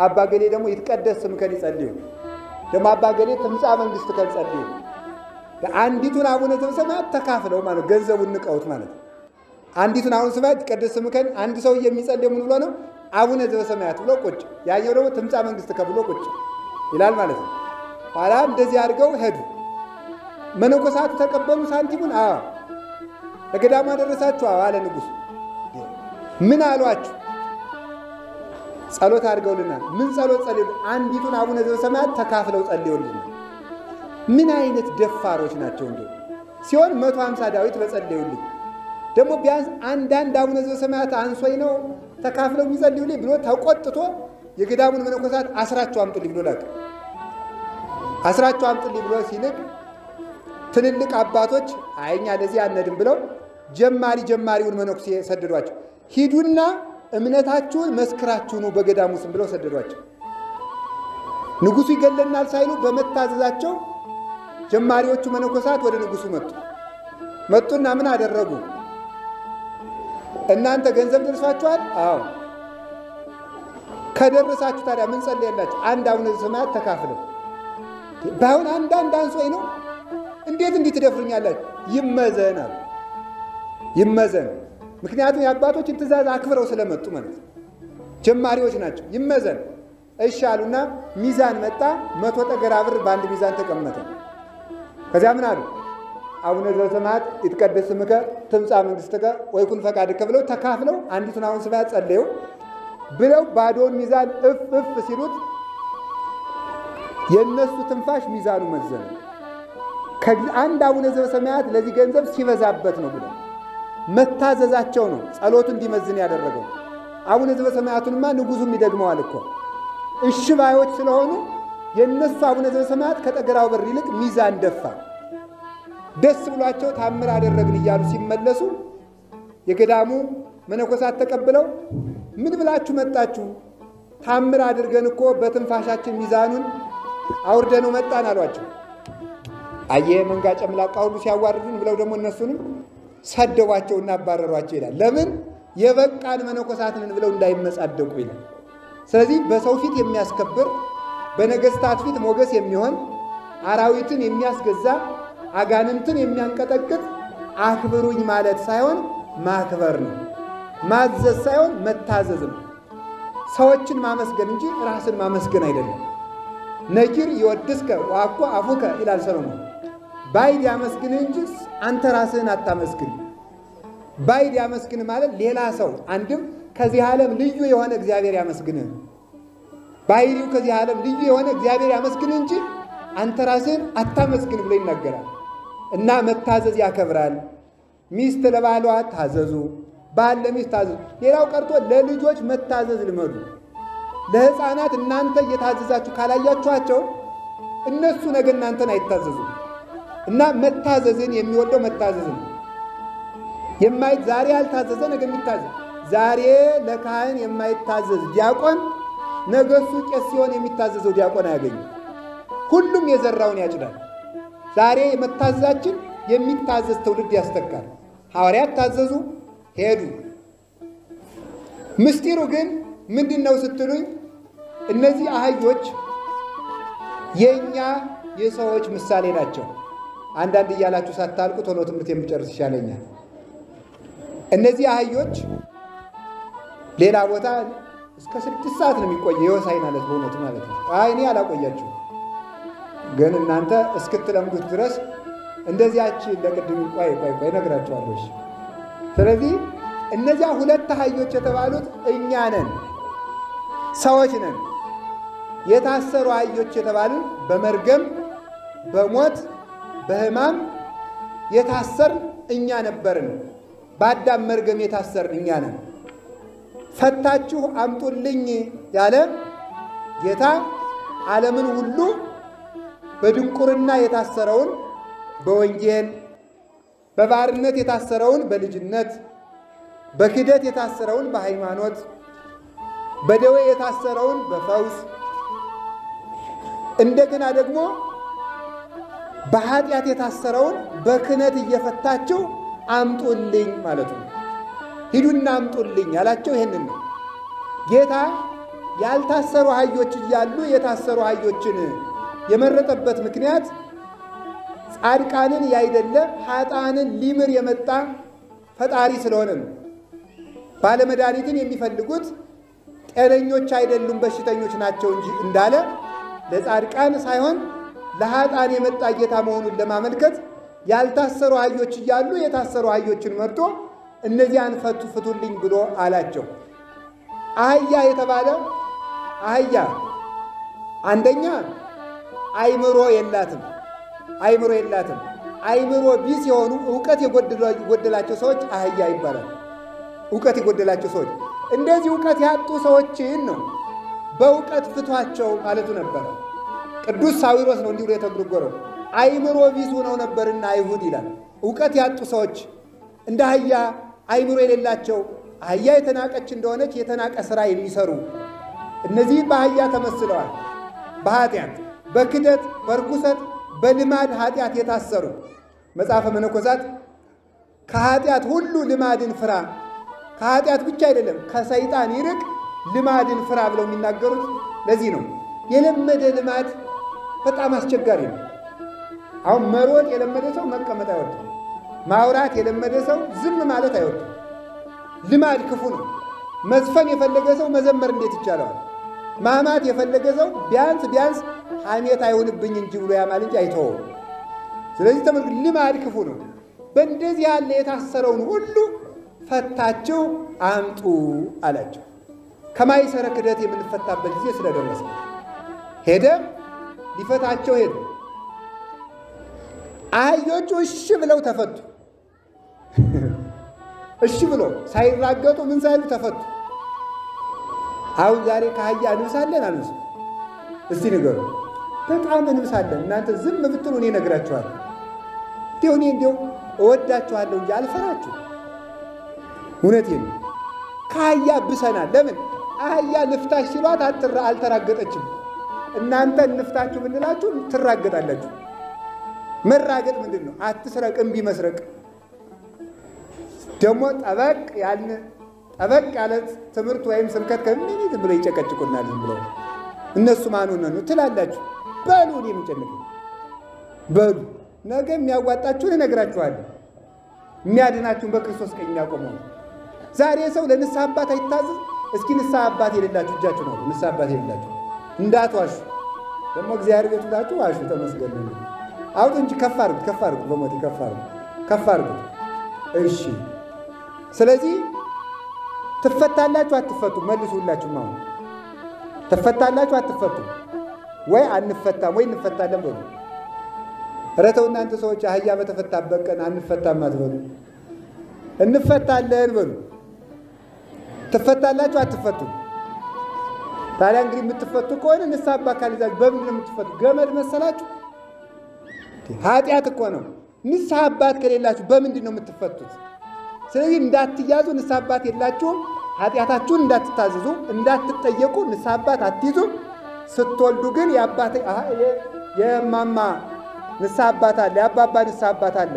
አባ ገሌ ደግሞ ይትቀደስ ስምከን ይጸልዩ፣ ደግሞ አባ ገሌ ትምጻእ መንግሥትከ ይጸልዩ። አንዲቱን አቡነ ዘበሰማያት ተካፍለው ማለት ገንዘቡን ንቀውት ማለት አንዲቱን አቡነ ዘበሰማያት ይትቀደስ ስምከን አንድ ሰው የሚጸልየው ምን ብሎ ነው? አቡነ ዘበሰማያት ብሎ ቁጭ፣ ያኛው ደግሞ ትምጻእ መንግሥትከ ብሎ ቁጭ ይላል ማለት ነው። ኋላ እንደዚህ አድርገው ሄዱ። መነኮሳቱ ተቀበሉ ሳንቲሙን። አዎ ለገዳሙ አደረሳችሁ? አዎ አለ ንጉሡ። ምን አሏችሁ? ጸሎት አድርገውልናል። ምን ጸሎት ጸልዩ? አንዲቱን አቡነ ዘበሰማያት ተካፍለው ጸልዩልናል። ምን አይነት ደፋሮች ናቸው! እንዴ ሲሆን 150 ዳዊት በጸልዩልኝ ደግሞ ቢያንስ አንዳንድ አቡነ ዘበሰማያት አንሶኝ ነው ተካፍለው የሚጸልዩልኝ ብሎ ተቆጥቶ የገዳሙን መነኮሳት አስራቸው አምጡልኝ ብሎ ላከ። አስራቸው አምጡልኝ ብሎ ሲልክ ትልልቅ አባቶች አይኛ ለዚህ አንሄድም ብለው ጀማሪውን መነኩሴ ሰደዷቸው። ሂዱና እምነታችሁን መስክራችሁ ነው በገዳሙ ስም ብለው ሰደዷቸው። ንጉሡ ይገለናል ሳይሉ በመታዘዛቸው ጀማሪዎቹ መነኮሳት ወደ ንጉሡ መጡና ምን አደረጉ? እናንተ ገንዘብ ደርሷችኋል? አዎ። ከደረሳችሁ ታዲያ ምን ጸልያላችሁ? አንድ አቡነ ዘበሰማያት ተካፍለው ባይሆን አንዳንድ አንሶኝ ነው እንዴት እንዲህ ትደፍሩኛላችሁ? ይመዘናል ይመዘን። ምክንያቱም የአባቶችን ትእዛዝ አክብረው ስለመጡ ማለት ነው። ጀማሪዎች ናቸው። ይመዘን። እሺ አሉና ሚዛን መጣ። 100 ጠገራ ብር በአንድ ሚዛን ተቀመጠ። ከዚያ ምን አሉ? አቡነ ዘበሰማያት ይትቀደስ ስምከ ትምጻእ መንግሥትከ ወይኩን ፈቃድከ ብለው ተካፍለው አንዲቱን አቡነ ዘበሰማያት ጸለዩ ብለው ባዶውን ሚዛን እፍ ሲሉት የነሱ ትንፋሽ ሚዛኑ መዘነ። አንድ አቡነ ዘበሰማያት ለዚህ ገንዘብ ሲበዛበት ነው ብለው መታዘዛቸው ነው ጸሎቱ እንዲመዝን ያደረገው። አቡነ ዘበሰማያቱንማ ንጉሡም ይደግመዋል እኮ እሺ ባዮች ስለሆኑ የነሱ አቡነ ዘበሰማያት ከጠገራው ብር ይልቅ ሚዛን ደፋ። ደስ ብሏቸው ታምር አደረግን እያሉ ሲመለሱ የገዳሙ መነኮሳት ተቀብለው ምን ብላችሁ መጣችሁ? ታምር አድርገን እኮ በትንፋሻችን ሚዛኑን አውርደነው መጣን አሏቸው። አየ መንጋ ጨምላቃ ሁሉ ሲያዋርዱን ብለው ደግሞ እነሱንም ሰደዋቸውና አባረሯቸው ይላል። ለምን? የበቃን መነኮሳትን ብለው እንዳይመጻደቁ ይላል። ስለዚህ በሰው ፊት የሚያስከብር በነገስታት ፊት ሞገስ የሚሆን አራዊትን የሚያስገዛ አጋንንትን የሚያንቀጠቅጥ አክብሩኝ ማለት ሳይሆን ማክበር ነው። ማዘዝ ሳይሆን መታዘዝ ነው። ሰዎችን ማመስገን እንጂ ራስን ማመስገን አይደለም። ነኪር ይወድስከ ወአኮ አፉከ ይላል ሰሎሞን። ባይድ ያመስግን እንጂ አንተ ራስህን አታመስግን። ባይድ ያመስግን ማለት ሌላ ሰው አንድም ከዚህ ዓለም ልዩ የሆነ እግዚአብሔር ያመስግን። ባይዲው ከዚህ ዓለም ልዩ የሆነ እግዚአብሔር ያመስግን እንጂ አንተ ራስህን አታመስግን ብሎ ይናገራል። እና መታዘዝ ያከብራል። ሚስት ለባሏ ታዘዙ፣ ባል ለሚስት ታዘዙ። ሌላው ቀርቶ ለልጆች መታዘዝ ልመዱ። ለሕፃናት እናንተ እየታዘዛችሁ ካላያችኋቸው እነሱ ነገ እናንተን አይታዘዙም። እና መታዘዝን የሚወደው መታዘዝ ነው። ዛሬ ያልታዘዘ ነገ የሚታዘዝ፣ ዛሬ ለካህን የማይታዘዝ ዲያቆን ነገ እሱ ቄስ ሲሆን የሚታዘዘው ዲያቆን አያገኝም። ሁሉም የዘራውን ያጭዳል። ዛሬ መታዘዛችን የሚታዘዝ ትውልድ ያስተካል። ሐዋርያት ታዘዙ ሄዱ። ምስጢሩ ግን ምንድነው ስትሉኝ እነዚህ አህዮች የኛ የሰዎች ምሳሌ ናቸው። አንዳንድ እያላችሁ ሳታልቁ ቶሎ ትምህርት የሚጨርስ ይሻለኛል። እነዚህ አህዮች ሌላ ቦታ እስከ 6 ሰዓት ነው የሚቆየው የሆሳዕና ዕለት በእውነቱ ማለት ነው። እኔ አላቆያችሁ ግን እናንተ እስክትለምዱት ድረስ እንደዚያች ለቅድም ቆይ ነግራችኋለሁ። ስለዚህ እነዚያ 2 አህዮች የተባሉት እኛ ነን፣ ሰዎች ነን። የታሰሩ አህዮች የተባሉት በመርገም በሞት በሕማም የታሰርን እኛ ነበርን። በአዳም መርገም የታሰርን እኛ ነን። ፈታችሁ አምጡልኝ ያለ ጌታ ዓለምን ሁሉ በድንቁርና የታሰረውን በወንጌል፣ በባርነት የታሰረውን በልጅነት፣ በክደት የታሰረውን በሃይማኖት፣ በደዌ የታሰረውን በፈውስ፣ እንደገና ደግሞ በኃጢአት የታሰረውን በክህነት እየፈታችሁ አምጡልኝ ማለት ነው። ሂዱና አምጡልኝ ያላቸው ይሄንን ነው። ጌታ ያልታሰሩ አህዮች እያሉ የታሰሩ አህዮችን የመረጠበት ምክንያት ጻድቃንን ያይደለ ኃጥአንን ሊምር የመጣ ፈጣሪ ስለሆነ ነው። ባለመድኃኒትን የሚፈልጉት ጤነኞች አይደሉም በሽተኞች ናቸው እንጂ እንዳለ ለጻድቃን ሳይሆን ለኃጥአን የመጣ ጌታ መሆኑን ለማመልከት ያልታሰሩ አህዮች እያሉ የታሰሩ አህዮችን መርጦ እነዚያን ፍቱልኝ ብሎ አላቸው። አህያ የተባለ አህያ አንደኛ አይምሮ የላትም። አይምሮ ቢስ የሆኑ ዕውቀት የጎደላቸው ሰዎች አህያ ይባላል። ዕውቀት የጎደላቸው ሰዎች እንደዚህ ዕውቀት ያጡ ሰዎችን ነው በዕውቀት ፍቷቸው ማለቱ ነበር። ቅዱስ ሳዊሮስ ነው እንዲሁ የተጎረጎረው። አይምሮ ቢስ ሆነው ነበርና አይሁድ ይላል። ዕውቀት ያጡ ሰዎች እንደ አህያ አይምሮ የሌላቸው፣ አህያ የተናቀች እንደሆነች የተናቀ ሥራ የሚሰሩ እነዚህ በአህያ ተመስለዋል። በኃጢአት፣ በክደት፣ በርኩሰት፣ በልማድ ኃጢአት የታሰሩ መጽሐፈ መነኮሳት ከኃጢአት ሁሉ ልማድን ፍራ፣ ከኃጢአት ብቻ አይደለም ከሰይጣን ይርቅ ልማድን ፍራ ብለው የሚናገሩት ለዚህ ነው። የለመደ ልማድ በጣም አስቸጋሪ ነው። አሁን መሮጥ የለመደ ሰው መቀመጥ አይወድም። ማውራት የለመደ ሰው ዝም ማለት አይወድም። ልማድ ክፉ ነው። መዝፈን የፈለገ ሰው መዘመር እንዴት ይቻላል? ማማት የፈለገ ሰው ቢያንስ ሐሜት አይሆንብኝ እንጂ ብሎ ያማል እንጂ አይተውም። ስለዚህ ተመልከቱ፣ ልማድ ክፉ ነው። በእንደዚህ ያለ የታሰረውን ሁሉ ፈታችሁ አምጡ አላቸው። ከማይሰረ ክደት የምንፈታበት ጊዜ ስለደረሰ ሄደ፣ ሊፈታቸው ሄደ። አህዮቹ እሺ ብለው ተፈቱ። እሺ ብለው ሳይራገጡ ምን ሳይሉ ተፈቱ። አሁን ዛሬ ከአህያ እንብሳለን አንብስ? እስቲ ንገሩ። በጣም እንብሳለን። እናንተ ዝም ብትሉ እኔ እነግራችኋለሁ። እንዲሁ እወዳችኋለሁ እንጂ አልፈራችሁ። እውነቴን ነው። ከአህያ ብሰናል። ለምን? አህያ ልፍታሽ ሲሏት አልተራገጠችም። እናንተ እንፍታችሁ ብንላችሁ ትራገጣላችሁ። መራገጥ ምንድን ነው? አትስረቅ፣ እምቢ መስረቅ። ደግሞ ጠበቅ ያለ ትምህርት ወይም ስብከት ከምን ብለው ይጨቀጭቁናል። ዝም ብለው እነሱ ማን ሆነ ነው ትላላችሁ። በሉ እኔ የምጨንቅ በሉ። ነገ የሚያዋጣችሁን እነግራችኋለሁ። የሚያድናችሁን በክርስቶስ ቀኝ ያቆመው ዛሬ ሰው ለንስሐ አባት አይታዘዝ። እስኪ ንስሐ አባት የሌላችሁ እጃችሁ ነው። ንስሐ አባት የሌላችሁ እንዳትዋሹ። ደግሞ እግዚአብሔር ቤት ብላችሁ ዋሹ። ተመስገን ነው። አውጡ እንጂ ከፍ አድርጉት። በሞት ከፍ አድርጉት። እሺ። ስለዚህ ትፈታላችሁ አትፈቱም? መልሱላችሁ። ማለት ትፈታላችሁ አትፈቱም? ወይ አንፈታም ወይ እንፈታለን በሉ። ኧረ ተው እናንተ ሰዎች፣ አህያ በተፈታበት ቀን አንፈታም አትበሉ። እንፈታለን በሉ። ትፈታላችሁ አትፈቱም? ታዲያ እንግዲህ የምትፈቱ ከሆነ ንስሐ አባት ካልያዛችሁ በምንድን ነው የምትፈቱ? ገመድ መሰላችሁ? ኃጢአት እኮ ነው። ንስሐ አባት ከሌላችሁ በምንድን ነው የምትፈቱት? ስለዚህ እንዳትያዙ፣ ንስሐ አባት የላችሁም። ኃጢአታችሁን እንዳትታዘዙ፣ እንዳትጠየቁ ንስሐ አባት አትይዙ። ስትወልዱ ግን የማማ ንስሐ አባት አለ፣ የአባባ ንስሐ አባት አለ።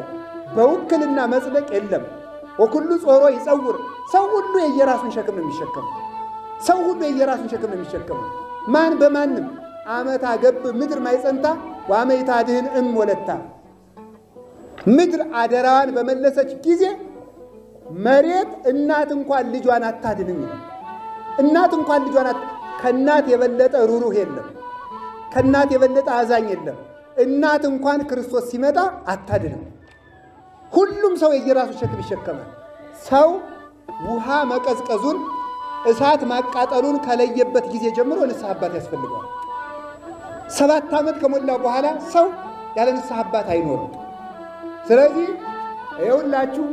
በውክልና መጽደቅ የለም። ወኩሉ ጾሮ ይጸውር። ሰው ሁሉ የየራሱን ሸክም ነው የሚሸከመው። ማን በማንም አመት አገብ ምድር ማይጸንታ ወአመይታ ድህን ወለታ። ምድር አደራዋን በመለሰች ጊዜ መሬት እናት እንኳን ልጇን አታድንም ይላል። እናት እንኳን ልጇን ከእናት የበለጠ ሩሩህ የለም። ከእናት የበለጠ አዛኝ የለም። እናት እንኳን ክርስቶስ ሲመጣ አታድንም። ሁሉም ሰው የየራሱ ሸክም ይሸከማል። ሰው ውሃ መቀዝቀዙን እሳት ማቃጠሉን ከለየበት ጊዜ ጀምሮ ንስሐ አባት ያስፈልገዋል። 7 ዓመት ከሞላው በኋላ ሰው ያለ ንስሐ አባት አይኖርም። ስለዚህ ይኸውላችሁ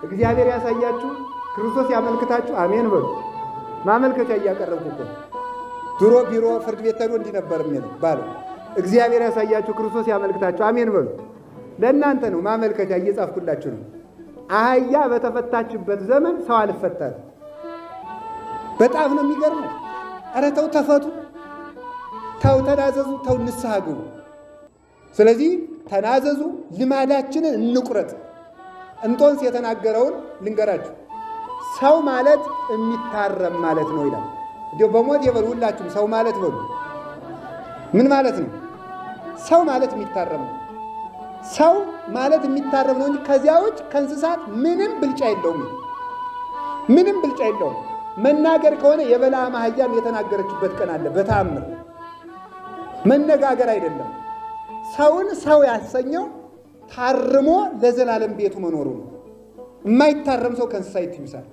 እግዚአብሔር ያሳያችሁ፣ ክርስቶስ ያመልክታችሁ። አሜን በሉ። ማመልከቻ እያቀረብኩ እኮ ድሮ ቢሮ ፍርድ ቤት ተዶ እንዲህ ነበር የሚለው ባለው። እግዚአብሔር ያሳያችሁ፣ ክርስቶስ ያመልክታችሁ። አሜን በሉ። ለእናንተ ነው ማመልከቻ እየጻፍኩላችሁ ነው። አህያ በተፈታችበት ዘመን ሰው አልፈታም። በጣም ነው የሚገርመው። ኧረ ተው ተፈቱ፣ ተው ተናዘዙ፣ ተው ንስሐ ግቡ። ስለዚህ ተናዘዙ፣ ልማዳችንን እንቁረጥ። እንጦንስ የተናገረውን ልንገራችሁ። ሰው ማለት የሚታረም ማለት ነው ይላል። እንዲያው በሞት የበሉ ሁላችሁም ሰው ማለት በሉ። ምን ማለት ነው? ሰው ማለት የሚታረም ነው። ሰው ማለት የሚታረም ነው እንጂ ከዚያ ውጭ ከእንስሳት ምንም ብልጫ የለውም። ምንም ብልጫ የለውም። መናገር ከሆነ የበለዓም አህያም የተናገረችበት ቀን አለ። በተአምር መነጋገር አይደለም። ሰውን ሰው ያሰኘው ታርሞ ለዘላለም ቤቱ መኖሩ ነው። የማይታረም ሰው ከእንስሳ ይብሳል።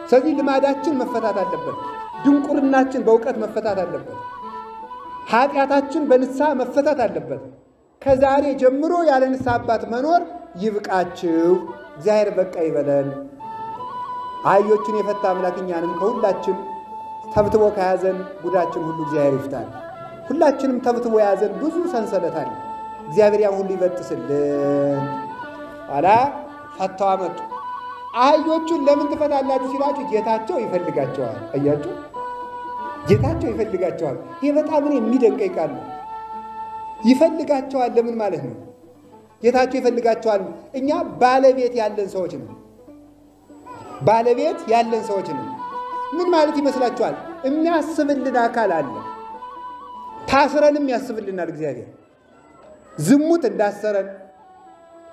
ስለዚህ ልማዳችን መፈታት አለበት። ድንቁርናችን በእውቀት መፈታት አለበት። ኃጢአታችን በንስሐ መፈታት አለበት። ከዛሬ ጀምሮ ያለ ንስሐ አባት መኖር ይብቃችሁ። እግዚአብሔር በቃ ይበለን። አህዮችን የፈታ አምላክ እኛንም ከሁላችን ተብትቦ ከያዘን ጉዳችን ሁሉ እግዚአብሔር ይፍታል። ሁላችንም ተብትቦ የያዘን ብዙ ሰንሰለት አለ። እግዚአብሔር ያን ሁሉ ይበጥስልን። ኋላ ፈተው አመጡ። አህዮቹን ለምን ትፈታላችሁ ሲላችሁ ጌታቸው ይፈልጋቸዋል። አያችሁ፣ ጌታቸው ይፈልጋቸዋል። ይህ በጣም እኔ የሚደንቀኝ ቃል ነው። ይፈልጋቸዋል ለምን ማለት ነው? ጌታቸው ይፈልጋቸዋል። እኛ ባለቤት ያለን ሰዎች ነው። ባለቤት ያለን ሰዎች ነው። ምን ማለት ይመስላችኋል? የሚያስብልን አካል አለ። ታስረንም ያስብልናል እግዚአብሔር። ዝሙት እንዳሰረን፣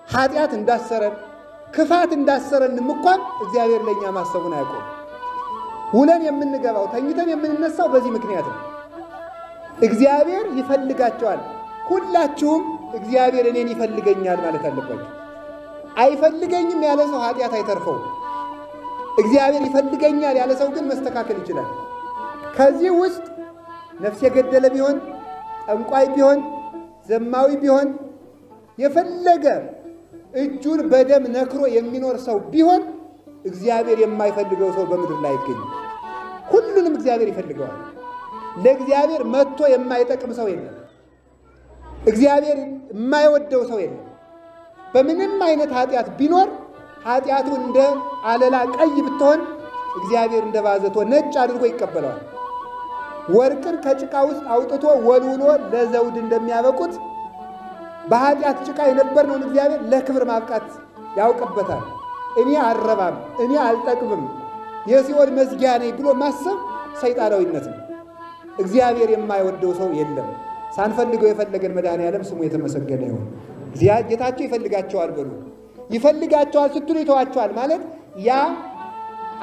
ኃጢአት እንዳሰረን፣ ክፋት እንዳሰረንም እንኳን እግዚአብሔር ለኛ ማሰቡን አያውቁም። ውለን የምንገባው ተኝተን የምንነሳው በዚህ ምክንያት ነው። እግዚአብሔር ይፈልጋቸዋል። ሁላችሁም እግዚአብሔር እኔን ይፈልገኛል ማለት አለባችሁ። አይፈልገኝም ያለ ሰው ኃጢአት አይተርፈውም። እግዚአብሔር ይፈልገኛል ያለ ሰው ግን መስተካከል ይችላል። ከዚህ ውስጥ ነፍስ የገደለ ቢሆን፣ ጠንቋይ ቢሆን፣ ዘማዊ ቢሆን፣ የፈለገ እጁን በደም ነክሮ የሚኖር ሰው ቢሆን እግዚአብሔር የማይፈልገው ሰው በምድር ላይ አይገኝም። ሁሉንም እግዚአብሔር ይፈልገዋል። ለእግዚአብሔር መጥቶ የማይጠቅም ሰው የለም። እግዚአብሔር የማይወደው ሰው የለም። በምንም አይነት ኃጢአት ቢኖር ኃጢአቱ እንደ አለላ ቀይ ብትሆን እግዚአብሔር እንደ ባዘቶ ነጭ አድርጎ ይቀበለዋል። ወርቅን ከጭቃ ውስጥ አውጥቶ ወልውሎ ለዘውድ እንደሚያበቁት በኃጢአት ጭቃ የነበርነውን እግዚአብሔር ለክብር ማብቃት ያውቅበታል። እኔ አልረባም፣ እኔ አልጠቅምም፣ የሲኦል መዝጊያ ነኝ ብሎ ማሰብ ሰይጣናዊነት ነው። እግዚአብሔር የማይወደው ሰው የለም። ሳንፈልገው የፈለገን መድኃኔዓለም ስሙ የተመሰገነ ይሁን። ጌታቸው ይፈልጋቸዋል በሉ። ይፈልጋቸዋል ስትሉ ይተዋቸዋል ማለት ያ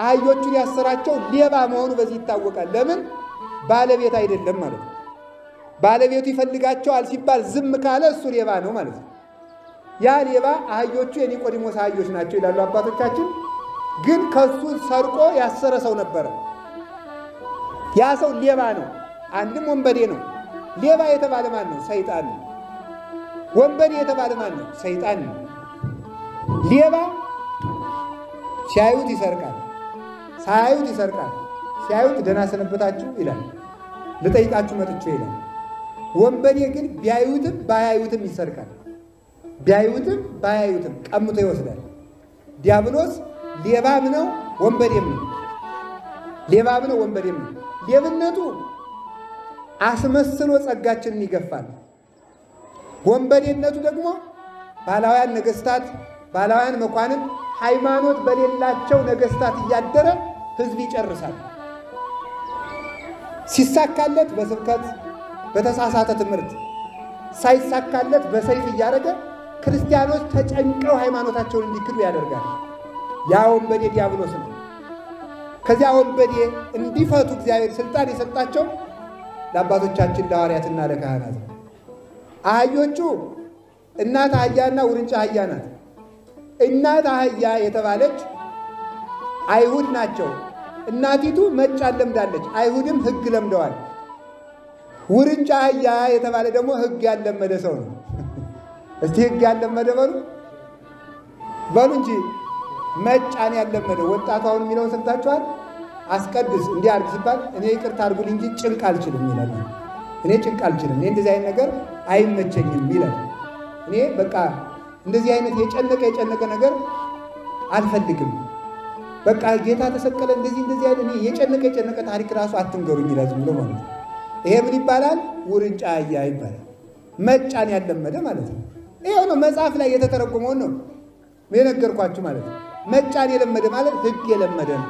አህዮቹን ያሰራቸው ሌባ መሆኑ በዚህ ይታወቃል። ለምን? ባለቤት አይደለም ማለት ነው። ባለቤቱ ይፈልጋቸዋል ሲባል ዝም ካለ እሱ ሌባ ነው ማለት ነው። ያ ሌባ አህዮቹ የኒቆዲሞስ አህዮች ናቸው ይላሉ አባቶቻችን። ግን ከሱ ሰርቆ ያሰረ ሰው ነበረ። ያ ሰው ሌባ ነው፣ አንድም ወንበዴ ነው። ሌባ የተባለ ማን ነው? ሰይጣን ነው። ወንበዴ የተባለ ማን ነው? ሰይጣን ነው። ሌባ ሲያዩት ይሰርቃል፣ ሳያዩት ይሰርቃል። ሲያዩት ደህና ሰነበታችሁ ይላል፣ ልጠይቃችሁ መጥቼ ይላል። ወንበዴ ግን ቢያዩትም ባያዩትም ይሰርቃል። ቢያዩትም ባያዩትም ቀምቶ ይወስዳል። ዲያብሎስ ሌባም ነው ወንበዴም ነው። ሌባም ነው ወንበዴም ነው። ሌብነቱ አስመስሎ ጸጋችንን ይገፋል። ወንበዴነቱ ደግሞ ባላውያን ነገስታት፣ ባላውያን መኳንን ሃይማኖት በሌላቸው ነገስታት እያደረ ህዝብ ይጨርሳል። ሲሳካለት በስብከት በተሳሳተ ትምህርት፣ ሳይሳካለት በሰይፍ እያደረገ ክርስቲያኖች ተጨንቀው ሃይማኖታቸውን እንዲክዱ ያደርጋል። ያ ወንበዴ ዲያብሎስ ነው። ከዚያ ወንበዴ እንዲፈቱ እግዚአብሔር ስልጣን የሰጣቸው ለአባቶቻችን ለሐዋርያትና ለካህናት ነው። አህዮቹ እናት አህያና ውርንጫ አህያ ናት። እናት አህያ የተባለች አይሁድ ናቸው። እናቲቱ መጫን ለምዳለች፣ አይሁድም ህግ ለምደዋል። ውርንጫ አህያ የተባለ ደግሞ ህግ ያለመደ ሰው ነው። እስቲ ህግ ያለመደ በሉ እንጂ መጫን ያለመደ ወጣቱ አሁን የሚለውን ሰምታችኋል። አስቀድስ እንዲህ አድርግ ሲባል እኔ ይቅርታ አድርጉልኝ እንጂ ጭንቅ አልችልም ይላል። እኔ ጭንቅ አልችልም፣ እኔ እንደዚህ አይነት ነገር አይመቸኝም ይላል። እኔ በቃ እንደዚህ አይነት የጨነቀ ነገር አልፈልግም። በቃ ጌታ ተሰቀለ እንደዚህ አይነት የጨነቀ ታሪክ ራሱ አትንገሩኝ ይላል ዝም ብሎ ማለት ነው። ይሄ ምን ይባላል? ውርንጫ አህያ ይባላል። መጫን ያለመደ ማለት ነው። ይሄው ነው መጽሐፍ ላይ የተተረጎመው ነው የነገርኳችሁ ማለት ነው። መጫን የለመደ ማለት ህግ የለመደ ነው።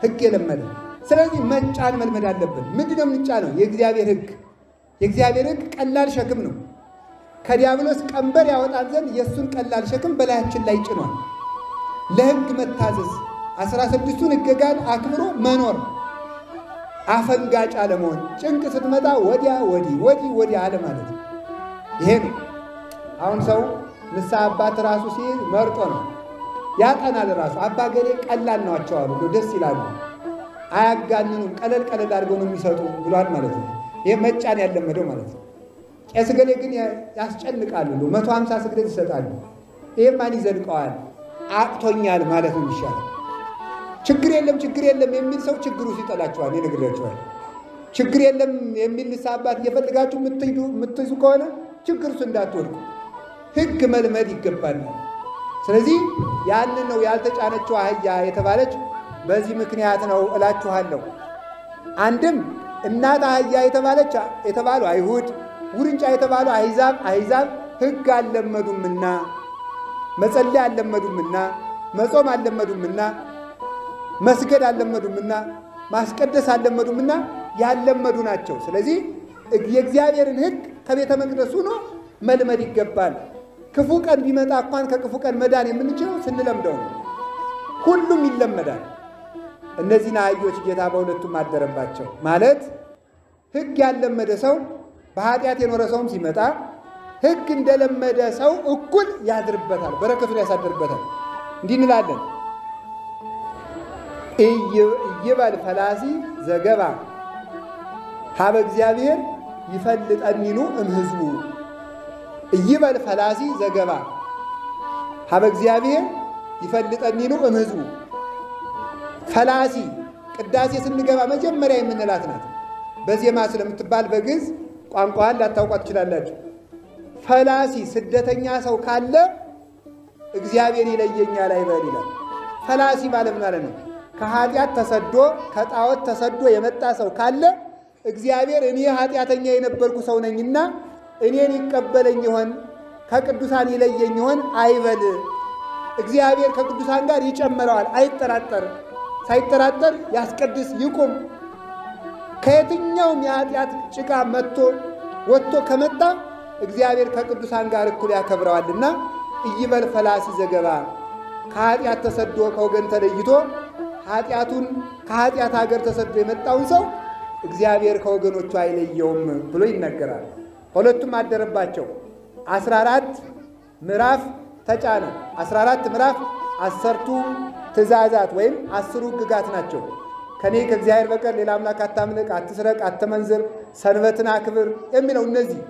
ህግ የለመደ። ስለዚህ መጫን መልመድ አለብን። ምንድነው የምንጫነው? የእግዚአብሔር ህግ። የእግዚአብሔር ህግ ቀላል ሸክም ነው። ከዲያብሎስ ቀንበር ያወጣን ዘንድ የእሱን ቀላል ሸክም በላያችን ላይ ጭኗል። ለህግ መታዘዝ፣ 16ቱን ህግጋት አክብሮ መኖር፣ አፈንጋጭ አለመሆን፣ ጭንቅ ስትመጣ ወዲያ ወዲህ አለ ማለት ነው። ይሄ ነው አሁን ሰው ንስሐ አባት ራሱ ሲል መርጦ ነው ያጠናል። ራሱ አባ ገሌ ቀላል ናቸው አሉ፣ ደስ ይላሉ፣ አያጋንኑም፣ ቀለል አድርገው ነው የሚሰጡ ብሏል ማለት ነው። ይሄ መጫን ያለመደው ማለት ነው። ቄስ ገሌ ግን ያስጨንቃሉ፣ 150 ስግደት ይሰጣሉ። ይሄ ማን ይዘልቀዋል? አቅቶኛል ማለት ነው የሚሻለው። ችግር የለም የሚል ሰው ችግሩ ሲጠላቸዋል ይነግራቸዋል። ችግር የለም የሚል ንስሐ አባት እየፈልጋችሁ የምትይዙ ከሆነ ችግር ውስጥ እንዳትወድቁ ህግ መልመድ ይገባል። ስለዚህ ያንን ነው ያልተጫነችው አህያ የተባለች በዚህ ምክንያት ነው እላችኋለሁ። አንድም እናት አህያ የተባሉ አይሁድ፣ ውርንጫ የተባሉ አሕዛብ ህግ አልለመዱምና፣ መጸለይ አልለመዱምና፣ መጾም አልለመዱምና፣ መስገድ አልለመዱምና፣ ማስቀደስ አልለመዱምና ያልለመዱ ናቸው። ስለዚህ የእግዚአብሔርን ህግ ከቤተ መቅደሱ ነው መልመድ ይገባል። ክፉ ቀን ቢመጣ እንኳን ከክፉ ቀን መዳን የምንችለው ስንለምደው ነው። ሁሉም ይለመዳል። እነዚህን አህዮች ጌታ በሁለቱም አደረባቸው ማለት ህግ ያለመደ ሰው በኃጢአት የኖረ ሰውም ሲመጣ ህግ እንደለመደ ሰው እኩል ያድርበታል፣ በረከቱን ያሳድርበታል። እንዲህ እንላለን፣ ይበል ፈላሲ ዘገባ ሀበ እግዚአብሔር ይፈልጠኒኑ እምሕዝቡ። ይበል ፈላሲ ዘገባ ሀበ እግዚአብሔር ይፈልጠኒኑ እምሕዝቡ። ፈላሲ ቅዳሴ ስንገባ መጀመሪያ የምንላት ናት። በዜማ ስለምትባል በግዕዝ ቋንቋን ላታውቋት ትችላላችሁ። ፈላሲ ስደተኛ ሰው ካለ እግዚአብሔር ይለየኛል አይበል ይላል። ፈላሲ ማለት ምን ማለት ነው? ከኃጢአት ተሰዶ ከጣዖት ተሰዶ የመጣ ሰው ካለ እግዚአብሔር እኔ ኃጢአተኛ የነበርኩ ሰው ነኝና እኔን ይቀበለኝ ይሆን ከቅዱሳን ይለየኝ ይሆን አይበል። እግዚአብሔር ከቅዱሳን ጋር ይጨምረዋል፣ አይጠራጠር። ሳይጠራጠር ያስቀድስ ይቁም። ከየትኛውም የኃጢአት ጭቃ ወጥቶ ከመጣ እግዚአብሔር ከቅዱሳን ጋር እኩል ያከብረዋልና ይበል ፈላሲ ዘገባ ከኃጢአት ተሰዶ ከወገን ተለይቶ ኃጢአቱን ከኃጢአት ሀገር ተሰዶ የመጣውን ሰው እግዚአብሔር ከወገኖቹ አይለየውም ብሎ ይነገራል። ሁለቱም አደረባቸው። 14 ምዕራፍ ተጫነው። 14 ምዕራፍ 10ቱ ትእዛዛት ወይም 10ሩ ሕግጋት ናቸው። ከኔ ከእግዚአብሔር በቀር ሌላ አምላክ አታምልክ፣ አትስረቅ፣ አትመንዝር፣ ሰንበትን አክብር የሚለው እነዚህ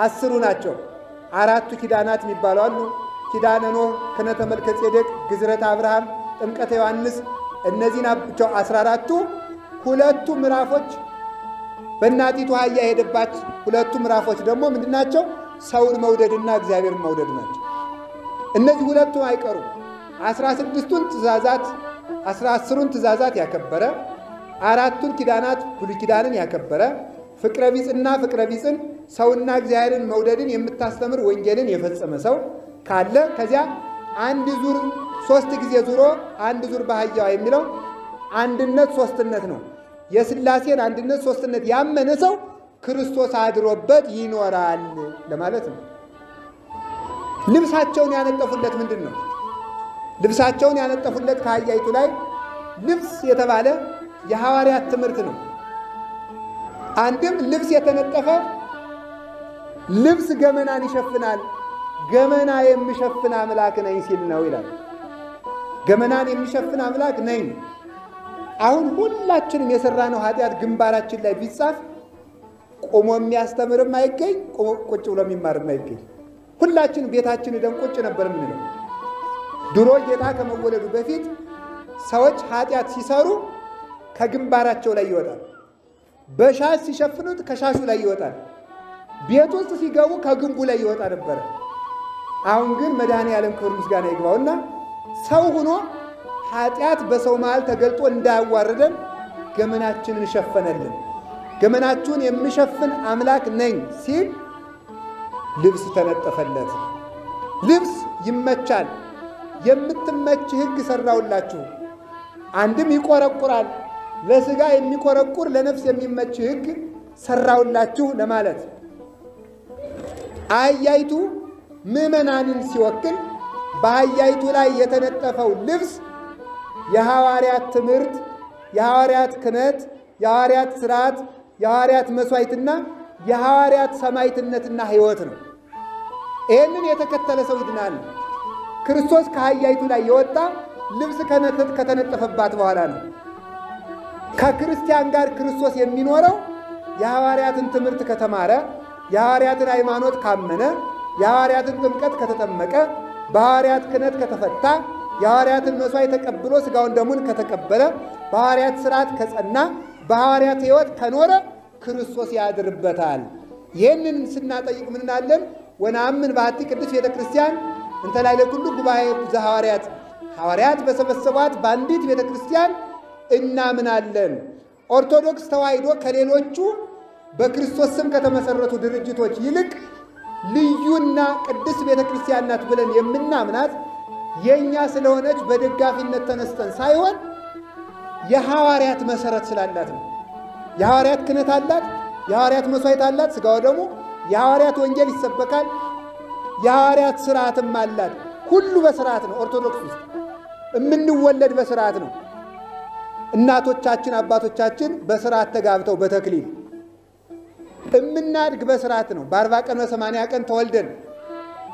10ሩ ናቸው። 4ቱ ኪዳናት የሚባሉ አሉ። ኪዳነ ኖህ፣ ክህነተ መልከ ጼዴቅ፣ ግዝረተ አብርሃም፣ ጥምቀተ ዮሐንስ እነዚህ ናቸው 14ቱ። ሁለቱ ምዕራፎች በእናቲቱ አህያ የሄደባት ሁለቱ ምዕራፎች ደግሞ ምንድናቸው? ሰውን መውደድና እግዚአብሔርን መውደድ ናቸው። እነዚህ ሁለቱም አይቀሩም። 16ቱን ትእዛዛት 10ሩን ትእዛዛት ያከበረ 4ቱን ኪዳናት ብሉይ ኪዳንን ያከበረ ፍቅረ ቢጽና ፍቅረ ቢጽን ሰውና እግዚአብሔርን መውደድን የምታስተምር ወንጌልን የፈጸመ ሰው ካለ ከዚያ አንድ ዙር 3 ጊዜ ዙሮ አንድ ዙር በአህያዋ የሚለው አንድነት ሶስትነት ነው። የሥላሴን አንድነት ሶስትነት ያመነ ሰው ክርስቶስ አድሮበት ይኖራል ለማለት ነው። ልብሳቸውን ያነጠፉለት ምንድን ነው? ልብሳቸውን ያነጠፉለት ከአህያይቱ ላይ ልብስ የተባለ የሐዋርያት ትምህርት ነው። አንድም ልብስ የተነጠፈ ልብስ ገመናን ይሸፍናል፣ ገመና የሚሸፍን አምላክ ነኝ ሲል ነው ይላል። ገመናን የሚሸፍን አምላክ ነኝ። አሁን ሁላችንም የሰራነው ኃጢአት ግንባራችን ላይ ቢጻፍ ቆሞ የሚያስተምርም አይገኝ፣ ቁጭ ብሎ የሚማርም አይገኝ። ሁላችንም ቤታችን ደም ቁጭ ነበር የምንለው። ድሮ ጌታ ከመወለዱ በፊት ሰዎች ኃጢአት ሲሰሩ ከግንባራቸው ላይ ይወጣል። በሻሽ ሲሸፍኑት ከሻሹ ላይ ይወጣል። ቤት ውስጥ ሲገቡ ከግንቡ ላይ ይወጣ ነበር። አሁን ግን መድኃኔዓለም ክብር ምስጋና ይግባውና ሰው ሆኖ ኃጢአት በሰው መሃል ተገልጦ እንዳያዋርደን ገመናችንን ሸፈነልን። ገመናችሁን የሚሸፍን አምላክ ነኝ ሲል ልብስ ተነጠፈለት። ልብስ ይመቻል። የምትመች ሕግ ሰራውላችሁ። አንድም ይቆረቁራል። ለሥጋ የሚቆረቁር ለነፍስ የሚመች ሕግ ሰራውላችሁ ለማለት። አህያይቱ ምዕመናንን ሲወክል በአህያይቱ ላይ የተነጠፈው ልብስ የሐዋርያት ትምህርት፣ የሐዋርያት ክህነት፣ የሐዋርያት ሥርዓት፣ የሐዋርያት መሥዋዕትና የሐዋርያት ሰማዕትነትና ሕይወት ነው። ይህንን የተከተለ ሰው ይድናል። ክርስቶስ ከአህያይቱ ላይ የወጣ ልብስ ከተነጠፈባት በኋላ ነው። ከክርስቲያን ጋር ክርስቶስ የሚኖረው የሐዋርያትን ትምህርት ከተማረ፣ የሐዋርያትን ሃይማኖት ካመነ፣ የሐዋርያትን ጥምቀት ከተጠመቀ፣ በሐዋርያት ክህነት ከተፈታ፣ የሐዋርያትን መሥዋዕት ተቀብሎ ሥጋውን ደሙን ከተቀበለ፣ በሐዋርያት ሥርዓት ከጸና፣ በሐዋርያት ሕይወት ከኖረ ክርስቶስ ያድርበታል። ይህንን ስናጠይቅ ምንናለን? ወነአምን በአሐቲ ቅድስት ቤተ ክርስቲያን እንተ ላዕለ ኩሉ ጉባኤ ዘሐዋርያት፣ ሐዋርያት በሰበሰቧት በአንዲት ቤተ ክርስቲያን እናምናለን። ኦርቶዶክስ ተዋሕዶ ከሌሎቹ በክርስቶስ ስም ከተመሰረቱ ድርጅቶች ይልቅ ልዩና ቅድስት ቤተ ክርስቲያን ናት ብለን የምናምናት የኛ ስለሆነች በደጋፊነት ተነስተን ሳይሆን የሐዋርያት መሰረት ስላላት ነው። የሐዋርያት ክህነት አላት፣ የሐዋርያት መሥዋዕት አላት፣ ሥጋው ደግሞ የሐዋርያት ወንጌል ይሰበካል፣ የሐዋርያት ሥርዓትም አላት። ሁሉ በሥርዓት ነው። ኦርቶዶክስ ውስጥ የምንወለድ በሥርዓት ነው። እናቶቻችን አባቶቻችን በሥርዓት ተጋብተው በተክሊል እምናድግ በሥርዓት ነው። በ40 ቀን በ80 ቀን ተወልደን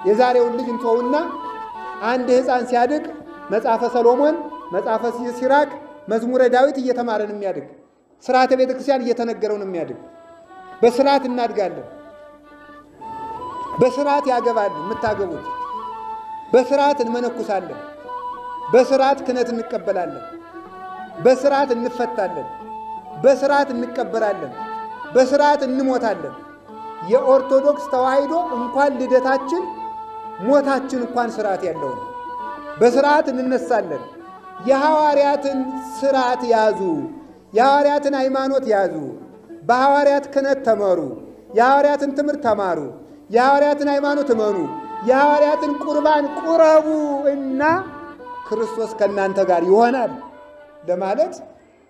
የዛሬውን ልጅ እንተውና አንድ ሕፃን ሲያድግ መጽሐፈ ሰሎሞን፣ መጽሐፈ ሲራክ፣ መዝሙረ ዳዊት እየተማረን የሚያድግ ሥርዓተ ቤተ ክርስቲያን እየተነገረውን የሚያድግ በሥርዓት እናድጋለን። በሥርዓት ያገባሉ የምታገቡት፣ በሥርዓት እንመነኩሳለን፣ በሥርዓት ክህነት እንቀበላለን፣ በሥርዓት እንፈታለን፣ በሥርዓት እንቀበራለን፣ በሥርዓት እንሞታለን። የኦርቶዶክስ ተዋሕዶ እንኳን ልደታችን ሞታችን እንኳን ሥርዓት ያለው ነው። በሥርዓት እንነሳለን። የሐዋርያትን ሥርዓት ያዙ፣ የሐዋርያትን ሃይማኖት ያዙ፣ በሐዋርያት ክህነት ተመሩ፣ የሐዋርያትን ትምህርት ተማሩ፣ የሐዋርያትን ሃይማኖት እመኑ፣ የሐዋርያትን ቁርባን ቁረቡ እና ክርስቶስ ከእናንተ ጋር ይሆናል ለማለት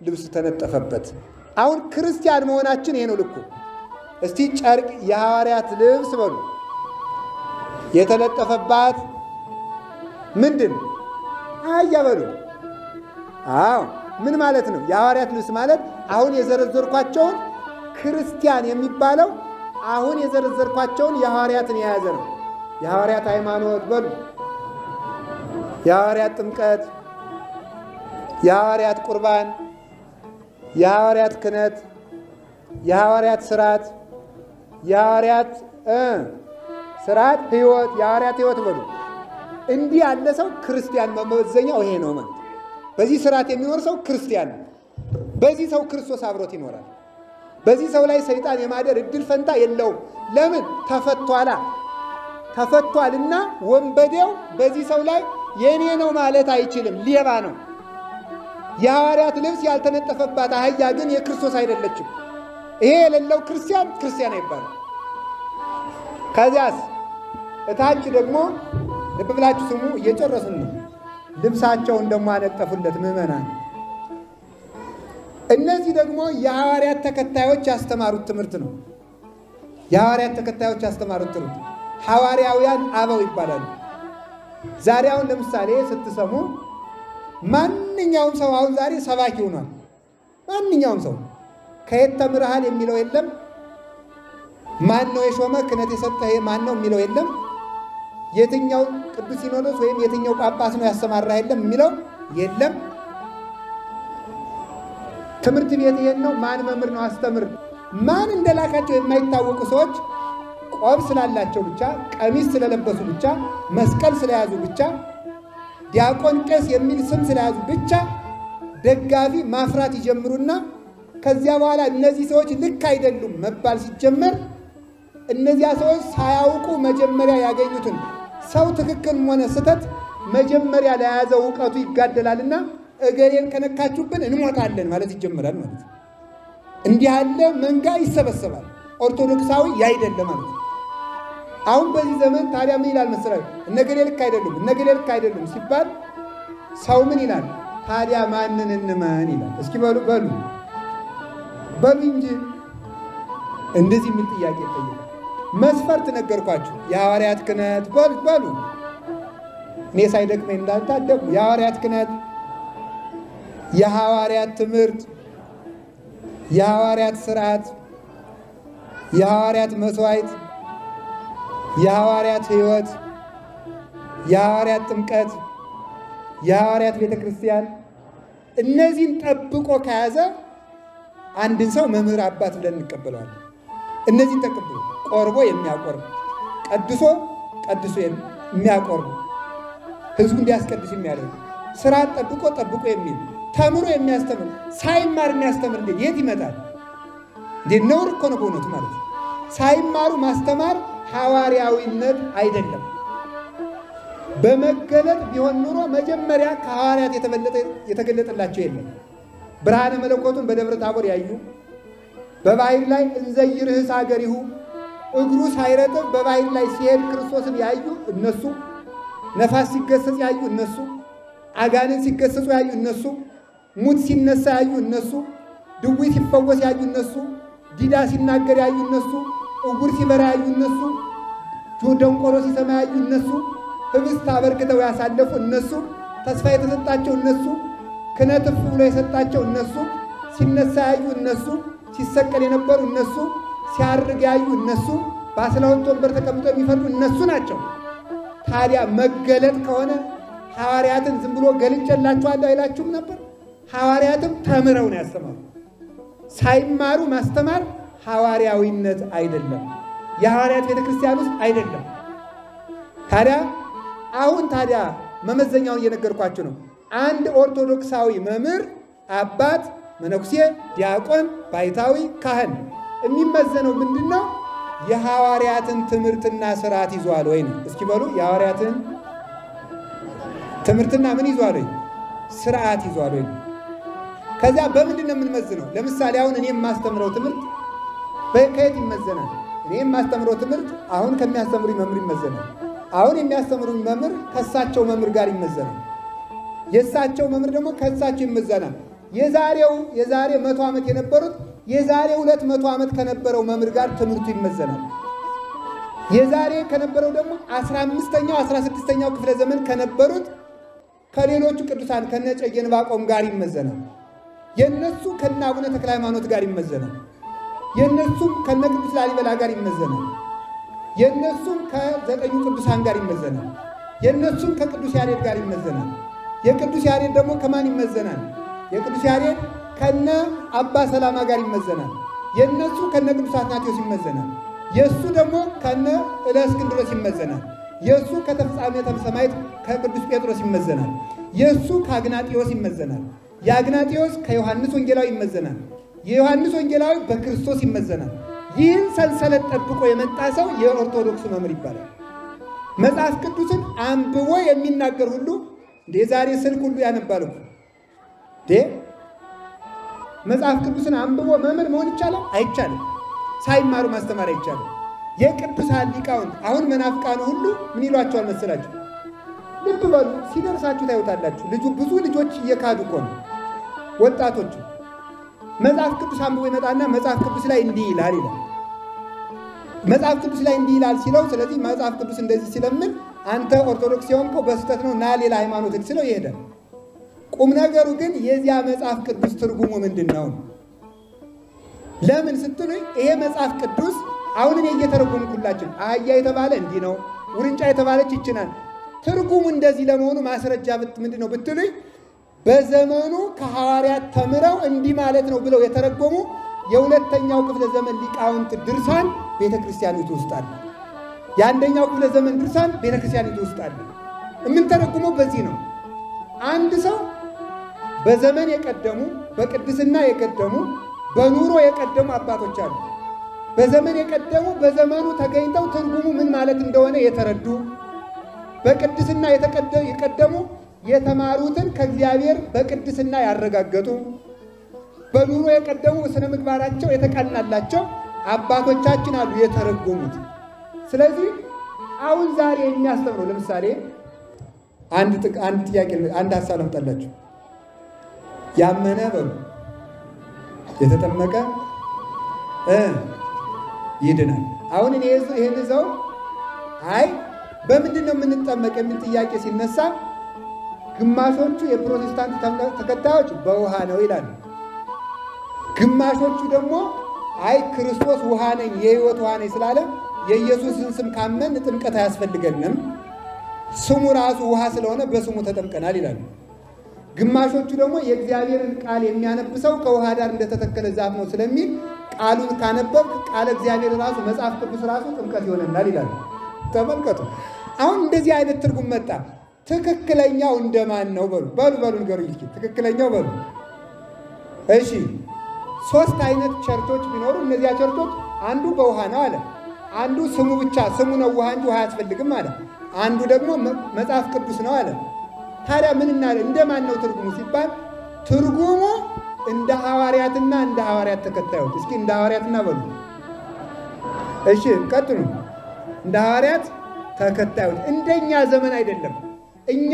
ልብስ ተነጠፈበት። አሁን ክርስቲያን መሆናችን ይሄ ነው ልኩ። እስቲ ጨርቅ የሐዋርያት ልብስ በሉ። የተለጠፈባት ምንድን አህያ በሉ። አዎ ምን ማለት ነው? የሐዋርያት ልብስ ማለት አሁን የዘረዘርኳቸውን ክርስቲያን የሚባለው አሁን የዘረዘርኳቸውን የሐዋርያትን የያዘ ነው። የሐዋርያት ሃይማኖት በሉ፣ የሐዋርያት ጥምቀት፣ የሐዋርያት ቁርባን፣ የሐዋርያት ክህነት፣ የሐዋርያት ሥርዓት፣ የሐዋርያት ሥርዓት ሕይወት፣ የሐዋርያት ሕይወት በሉ። እንዲህ ያለ ሰው ክርስቲያን መመዘኛው ይሄ ነው ማለት። በዚህ ሥርዓት የሚኖር ሰው ክርስቲያን ነው። በዚህ ሰው ክርስቶስ አብሮት ይኖራል። በዚህ ሰው ላይ ሰይጣን የማደር እድል ፈንታ የለውም። ለምን? ተፈቷላ። ተፈቷልና ወንበዴው በዚህ ሰው ላይ የኔ ነው ማለት አይችልም። ሌባ ነው። የሐዋርያት ልብስ ያልተነጠፈባት አህያ ግን የክርስቶስ አይደለችም። ይሄ የሌለው ክርስቲያን ክርስቲያን አይባልም። ከዚያስ እታች ደግሞ ልብ ብላችሁ ስሙ፣ እየጨረስን ነው። ልብሳቸውን ደግሞ አነጠፉለት ምዕመናን። እነዚህ ደግሞ የሐዋርያት ተከታዮች ያስተማሩት ትምህርት ነው። የሐዋርያት ተከታዮች ያስተማሩት ትምህርት ሐዋርያውያን አበው ይባላሉ። ዛሬ አሁን ለምሳሌ ስትሰሙ ማንኛውም ሰው አሁን ዛሬ ሰባኪ ሆኗል። ማንኛውም ሰው ከየት ተምረሃል የሚለው የለም። ማን ነው የሾመ ክህነት የሰጠህ ማን ነው የሚለው የለም። የትኛው ቅዱስ ሲኖዶስ ወይም የትኛው ጳጳስ ነው ያሰማራህ የለም የሚለው የለም። ትምህርት ቤት ይሄን ነው። ማን መምህር ነው አስተምር። ማን እንደላካቸው የማይታወቁ ሰዎች ቆብ ስላላቸው ብቻ፣ ቀሚስ ስለለበሱ ብቻ፣ መስቀል ስለያዙ ብቻ፣ ዲያቆን ቄስ የሚል ስም ስለያዙ ብቻ ደጋፊ ማፍራት ይጀምሩና ከዚያ በኋላ እነዚህ ሰዎች ልክ አይደሉም መባል ሲጀመር እነዚያ ሰዎች ሳያውቁ መጀመሪያ ያገኙትን ሰው ትክክል ሆነ ስተት መጀመሪያ ለያዘው ዕውቀቱ ይጋደላልና እገሌን ከነካችሁብን እንሞታለን ማለት ይጀምራል ማለት ነው። እንዲህ ያለ መንጋ ይሰበሰባል። ኦርቶዶክሳዊ ያይደለ ማለት ነው። አሁን በዚህ ዘመን ታዲያ ምን ይላል መሰላችሁ? እነገሌ ልክ አይደሉም፣ እነገሌ ልክ አይደሉም ሲባል ሰው ምን ይላል? ታዲያ ማንን እንመን ይላል። እስኪ በሉ እንጂ እንደዚህ የሚል ጥያቄ ጠየቀ። መስፈርት ነገርኳችሁ። የሐዋርያት ክህነት በሉ እኔ ሳይደክመኝ እንዳልታደቁ የሐዋርያት ክህነት፣ የሐዋርያት ትምህርት፣ የሐዋርያት ሥርዓት፣ የሐዋርያት መስዋዕት፣ የሐዋርያት ሕይወት፣ የሐዋርያት ጥምቀት፣ የሐዋርያት ቤተ ክርስቲያን እነዚህን ጠብቆ ከያዘ አንድን ሰው መምህር አባት ብለን እንቀበለዋለን። እነዚህን ተቀብሎ ቆርቦ የሚያቆርብ ቀድሶ የሚያቆርብ ሕዝቡ እንዲያስቀድስ የሚያደርግ ሥርዓት ጠብቆ የሚል ተምሮ የሚያስተምር ሳይማር የሚያስተምር እንዴት የት ይመጣል? እንዴት ነውር እኮ ነው በእውነቱ ማለት ነው። ሳይማሩ ማስተማር ሐዋርያዊነት አይደለም። በመገለጥ ቢሆን ኑሮ መጀመሪያ ከሐዋርያት የተገለጠላቸው የለም። ብርሃነ መለኮቱን በደብረ ታቦር ያዩ፣ በባሕር ላይ እንዘይርህስ አገሪሁ እግሩ ሳይረጥብ በባሕር ላይ ሲሄድ ክርስቶስን ያዩ እነሱ፣ ነፋስ ሲገሰጽ ያዩ እነሱ፣ አጋንን ሲገሰጹ ያዩ እነሱ፣ ሙት ሲነሳ ያዩ እነሱ፣ ድውይ ሲፈወስ ያዩ እነሱ፣ ዲዳ ሲናገር ያዩ እነሱ፣ እውር ሲበራ ያዩ እነሱ፣ ደንቆሮ ሲሰማ ያዩ እነሱ፣ ህብስት አበርክተው ያሳለፉ እነሱ፣ ተስፋ የተሰጣቸው እነሱ፣ ክህነት እፍ ብሎ የሰጣቸው እነሱ፣ ሲነሳ ያዩ እነሱ፣ ሲሰቀል የነበሩ እነሱ፣ ሲያርግ ያዩ እነሱ፣ በ12 ወንበር ተቀምጦ የሚፈርዱ እነሱ ናቸው። ታዲያ መገለጥ ከሆነ ሐዋርያትን ዝም ብሎ ገልጬላችኋለሁ አይላችሁም ነበር? ሐዋርያትም ተምረው ነው ያስተማሩ። ሳይማሩ ማስተማር ሐዋርያዊነት አይደለም፣ የሐዋርያት ቤተ ክርስቲያን ውስጥ አይደለም። ታዲያ መመዘኛውን እየነገርኳችሁ ነው። አንድ ኦርቶዶክሳዊ መምህር፣ አባት፣ መነኩሴ፣ ዲያቆን፣ ባይታዊ፣ ካህን የሚመዘነው ምንድን ነው? የሐዋርያትን ትምህርትና ሥርዓት ይዟል ወይ ነው። እስኪ በሉ የሐዋርያትን ትምህርትና ምን ይዟል ወይ? ሥርዓት ይዟል ወይ? ከዚያ በምንድን ነው የምንመዝነው? ለምሳሌ አሁን እኔ የማስተምረው ትምህርት ከየት ይመዘናል? እኔ የማስተምረው ትምህርት አሁን ከሚያስተምሩኝ መምህር ይመዘናል። አሁን የሚያስተምሩኝ መምህር ከእሳቸው መምህር ጋር ይመዘናል። የእሳቸው መምህር ደግሞ ከእሳቸው ይመዘናል። የዛሬ 100 ዓመት የነበሩት የዛሬ 200 ዓመት ከነበረው መምህር ጋር ትምህርቱ ይመዘናል። የዛሬ ከነበረው ደግሞ 15ኛው 16ኛው ክፍለ ዘመን ከነበሩት ከሌሎቹ ቅዱሳን ከነጨጌ ዕንባቆም ጋር ይመዘናል። የነሱ ከነ አቡነ ተክለ ሃይማኖት ጋር ይመዘናል። የነሱም ከነ ቅዱስ ላሊበላ ጋር ይመዘናል። የነሱም ከዘጠኙ ቅዱሳን ጋር ይመዘናል። የነሱም ከቅዱስ ያሬድ ጋር ይመዘናል። የቅዱስ ያሬድ ደግሞ ከማን ይመዘናል? የቅዱስ ያሬድ ከነ አባ ሰላማ ጋር ይመዘናል። የነሱ ከነ ቅዱስ አትናቴዎስ ይመዘናል። የሱ ደግሞ ከነ እለእስክንድሮስ ይመዘናል። የሱ ከተፍጻሜተ ሰማዕት ከቅዱስ ጴጥሮስ ይመዘናል። የሱ ከአግናጢዮስ ይመዘናል። የአግናጢዮስ ከዮሐንስ ወንጌላዊ ይመዘናል። የዮሐንስ ወንጌላዊ በክርስቶስ ይመዘናል። ይህን ሰንሰለት ጠብቆ የመጣ ሰው የኦርቶዶክስ መምህር ይባላል። መጽሐፍ ቅዱስን አንብቦ የሚናገር ሁሉ እንደ ዛሬ ስልክ ሁሉ ያነባል እኮ መጽሐፍ ቅዱስን አንብቦ መምህር መሆን ይቻላል? አይቻልም። ሳይማሩ ማስተማር አይቻልም። የቅዱሳን ሊቃውንት አሁን መናፍቃኑ ሁሉ ምን ይሏቸዋል መሰላችሁ? ልብ በሉ፣ ሲደርሳችሁ ታዩታላችሁ። ብዙ ልጆች እየካዱ እኮ ነው ወጣቶቹ። መጽሐፍ ቅዱስ አንብቦ ይመጣና መጽሐፍ ቅዱስ ላይ እንዲህ ይላል ይላል። መጽሐፍ ቅዱስ ላይ እንዲህ ይላል ሲለው፣ ስለዚህ መጽሐፍ ቅዱስ እንደዚህ ሲለምን አንተ ኦርቶዶክስ የሆንከው በስህተት ነው ና ሌላ ሃይማኖትን ሲለው ይሄዳል። ቁም ነገሩ ግን የዚያ መጽሐፍ ቅዱስ ትርጉሙ ምንድን ነው? ለምን ስትሉኝ ይሄ መጽሐፍ ቅዱስ አሁን እኔ እየተረጎምኩላችሁ አህያ የተባለ እንዲህ ነው፣ ውርንጫ የተባለች ይችናል። ትርጉሙ እንደዚህ ለመሆኑ ማስረጃ ምንድን ነው ብትሉኝ፣ በዘመኑ ከሐዋርያት ተምረው እንዲህ ማለት ነው ብለው የተረጎሙ የሁለተኛው ክፍለ ዘመን ሊቃውንት ድርሳን ቤተክርስቲያኒቱ ውስጥ አለ። የአንደኛው ክፍለ ዘመን ድርሳን ቤተክርስቲያኒቱ ውስጥ አለ። የምንተረጉመው በዚህ ነው። አንድ ሰው በዘመን የቀደሙ በቅድስና የቀደሙ በኑሮ የቀደሙ አባቶች አሉ። በዘመን የቀደሙ በዘመኑ ተገኝተው ትርጉሙ ምን ማለት እንደሆነ የተረዱ፣ በቅድስና የቀደሙ የተማሩትን ከእግዚአብሔር በቅድስና ያረጋገጡ፣ በኑሮ የቀደሙ ስነ ምግባራቸው የተቃናላቸው አባቶቻችን አሉ የተረጎሙት። ስለዚህ አሁን ዛሬ የሚያስተምረው ለምሳሌ አንድ ጥያቄ አንድ ሐሳብ ለምጣላችሁ። ያመነ በሉ የተጠመቀ ይድናል። አሁን እኔ ይሄን ሰው አይ በምንድን ነው የምንጠመቅ የሚል ጥያቄ ሲነሳ ግማሾቹ የፕሮቴስታንት ተከታዮች በውሃ ነው ይላሉ። ግማሾቹ ደግሞ አይ ክርስቶስ ውሃ ነኝ የሕይወት ውሃ ነኝ ስላለ የኢየሱስን ስም ካመን ጥምቀት አያስፈልገንም፣ ስሙ ራሱ ውሃ ስለሆነ በስሙ ተጠምቀናል ይላሉ። ግማሾቹ ደግሞ የእግዚአብሔርን ቃል የሚያነብሰው ከውሃ ዳር እንደተተከለ ዛፍ ነው ስለሚል ቃሉን ካነበብ ቃለ እግዚአብሔር ራሱ መጽሐፍ ቅዱስ ራሱ ጥምቀት ይሆነናል ይላሉ። ተመልከቱ። አሁን እንደዚህ አይነት ትርጉም መጣ። ትክክለኛው እንደማን ነው በሉ ንገሩኝ እስኪ። ትክክለኛው በሉ እሺ። ሶስት አይነት ቸርቾች ቢኖሩ እነዚያ ቸርቾች አንዱ በውሃ ነው አለ። አንዱ ስሙ ብቻ ስሙ ነው ውሃ እንጂ ውሃ አያስፈልግም አለ። አንዱ ደግሞ መጽሐፍ ቅዱስ ነው አለ። ታዲያ ምን እናለ? እንደማን ነው ትርጉሙ ሲባል ትርጉሙ እንደ ሐዋርያትና እንደ ሐዋርያት ተከታዮች። እስኪ እንደ ሐዋርያትና በሉ እሺ፣ ቀጥሉ። እንደ ሐዋርያት ተከታዮች። እንደኛ ዘመን አይደለም። እኛ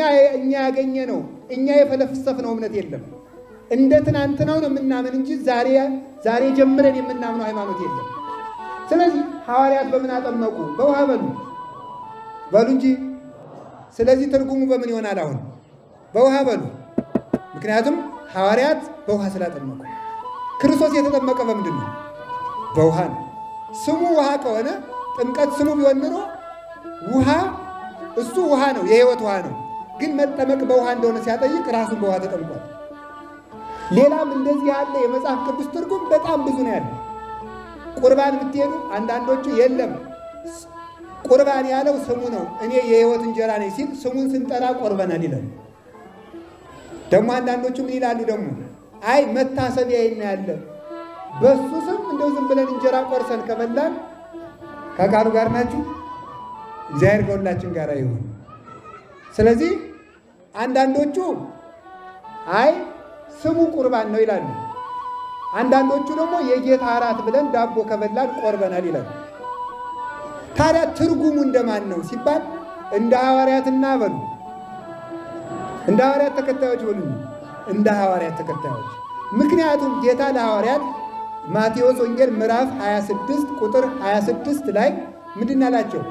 ያገኘ ነው እኛ የፈለሰፍነው እምነት የለም። እንደ ትናንትናው ነው የምናምን እንጂ ዛሬ ጀምረን የምናምነው ሃይማኖት የለም። ስለዚህ ሐዋርያት በምን አጠመቁ? በውሃ በሉ እንጂ። ስለዚህ ትርጉሙ በምን ይሆናል? አሁን በውሃ በሉ። ምክንያቱም ሐዋርያት በውሃ ስላጠመቁ። ክርስቶስ የተጠመቀ በምንድን ነው? በውሃ ነው። ስሙ ውሃ ከሆነ ጥምቀት ስሙ ቢሆን ኖሮ ውሃ እሱ ውሃ ነው፣ የሕይወት ውሃ ነው። ግን መጠመቅ በውሃ እንደሆነ ሲያጠይቅ ራሱን በውሃ ተጠምቋል። ሌላም እንደዚህ ያለ የመጽሐፍ ቅዱስ ትርጉም በጣም ብዙ ነው ያለ። ቁርባን ብትሄዱ አንዳንዶቹ የለም ቁርባን ያለው ስሙ ነው፣ እኔ የሕይወት እንጀራ ነኝ ሲል ስሙን ስንጠራ ቆርበናል ይላል። ደግሞ አንዳንዶቹ ምን ይላሉ ደግሞ አይ መታሰቢያ ያለ በሱ ስም እንደው ዝም ብለን እንጀራ ቆርሰን ከበላን ከቃሉ ጋር ናችሁ። እግዚአብሔር ከሁላችን ጋር ይሁን። ስለዚህ አንዳንዶቹ አይ ስሙ ቁርባን ነው ይላሉ። አንዳንዶቹ ደግሞ የጌታ እራት ብለን ዳቦ ከበላን ቆርበናል ይላሉ። ታዲያ ትርጉሙ እንደማን ነው ሲባል እንደ ሐዋርያትና በሉ እንደ ሐዋርያት ተከታዮች በሉ እንደ ሐዋርያት ተከታዮች። ምክንያቱም ጌታ ለሐዋርያት ማቴዎስ ወንጌል ምዕራፍ 26 ቁጥር 26 ላይ ምንድን አላቸው?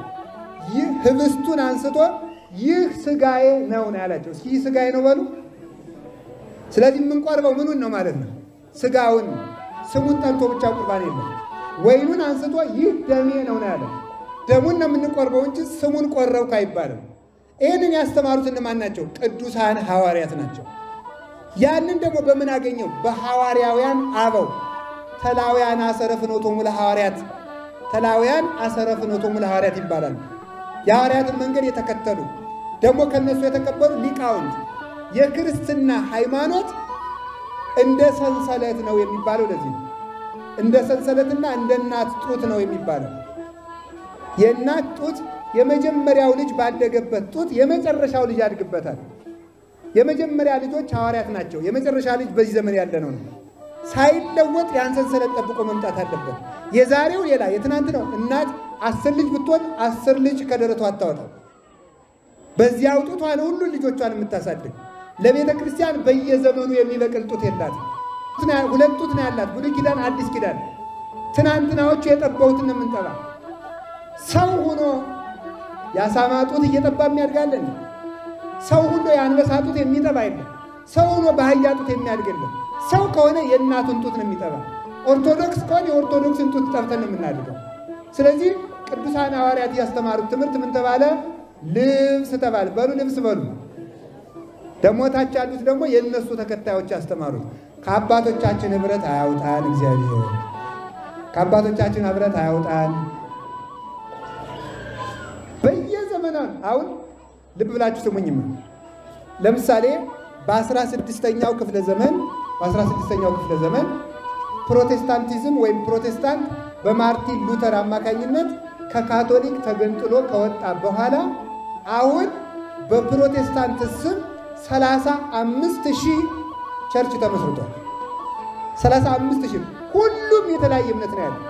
ይህ ህብስቱን አንስቶ ይህ ሥጋዬ ነው ያላቸው። እስኪ ይህ ሥጋዬ ነው በሉ። ስለዚህ የምንቆርበው ምኑን ነው ማለት ነው? ስጋውን ስሙን ጠርቶ ብቻ ቁርባን የለም። ወይኑን አንስቶ ይህ ደሜ ነው ያለው። ደሙን ነው የምንቆርበው እንጂ ስሙን ቆረብኩ አይባልም። ይህንን ያስተማሩት እነማን ናቸው? ቅዱሳን ሐዋርያት ናቸው። ያንን ደግሞ በምን አገኘው? በሐዋርያውያን አበው። ተላውያን አሰረ ፍኖቶሙ ለሐዋርያት፣ ተላውያን አሰረ ፍኖቶሙ ለሐዋርያት ይባላሉ። የሐዋርያትን መንገድ የተከተሉ ደግሞ ከነሱ የተከበሩ ሊቃውንት። የክርስትና ሃይማኖት እንደ ሰንሰለት ነው የሚባለው። ለዚህ ነው እንደ ሰንሰለትና እንደ እናት ጡት ነው የሚባለው። የእናት ጡት የመጀመሪያው ልጅ ባደገበት ጡት የመጨረሻው ልጅ ያድግበታል። የመጀመሪያ ልጆች ሐዋርያት ናቸው። የመጨረሻ ልጅ በዚህ ዘመን ያለ ነው። ሳይለወጥ ያን ሰንሰለት ጠብቆ መምጣት አለበት። የዛሬው ሌላ የትናንት ነው። እናት 10 ልጅ ብትወልድ 10 ልጅ ከደረቷ አታወጣም። በዚያው ጡቷ ነው ሁሉ ልጆቿን የምታሳድግ። ለቤተ ክርስቲያን በየዘመኑ የሚበቅል ጡት የላትም። ሁለት ጡት ነው ያላት፣ ብሉይ ኪዳን፣ አዲስ ኪዳን። ትናንትናዎቹ የጠባሁትን ነው የምንጠባ። ሰው ሆኖ የአሳማ ጡት እየጠባ የሚያድጋለን። ሰው ሁሉ የአንበሳ ጡት የሚጠባ የለም። ሰው ሆኖ በአህያ ጡት የሚያድግ የለም። ሰው ከሆነ የእናቱን ጡት ነው የሚጠባ። ኦርቶዶክስ ከሆነ የኦርቶዶክስን ጡት ጠብተን ነው የምናድገው። ስለዚህ ቅዱሳን ሐዋርያት ያስተማሩት ትምህርት ምን ተባለ? ልብስ ተባለ። በሉ ልብስ በሉ። ደግሞ ታች ያሉት ደግሞ የእነሱ ተከታዮች ያስተማሩት ከአባቶቻችን ኅብረት አያውጣን እግዚአብሔር፣ ከአባቶቻችን ኅብረት አያውጣን። በየዘመናት አሁን ልብ ብላችሁ ስሙኝማ። ለምሳሌ በ16ኛው ክፍለ ዘመን ፕሮቴስታንቲዝም ወይም ፕሮቴስታንት በማርቲን ሉተር አማካኝነት ከካቶሊክ ተገንጥሎ ከወጣ በኋላ አሁን በፕሮቴስታንት ስም 35,000 ቸርች ተመስርቷል። 35,000 ሁሉም የተለያየ እምነት ነው ያለው፣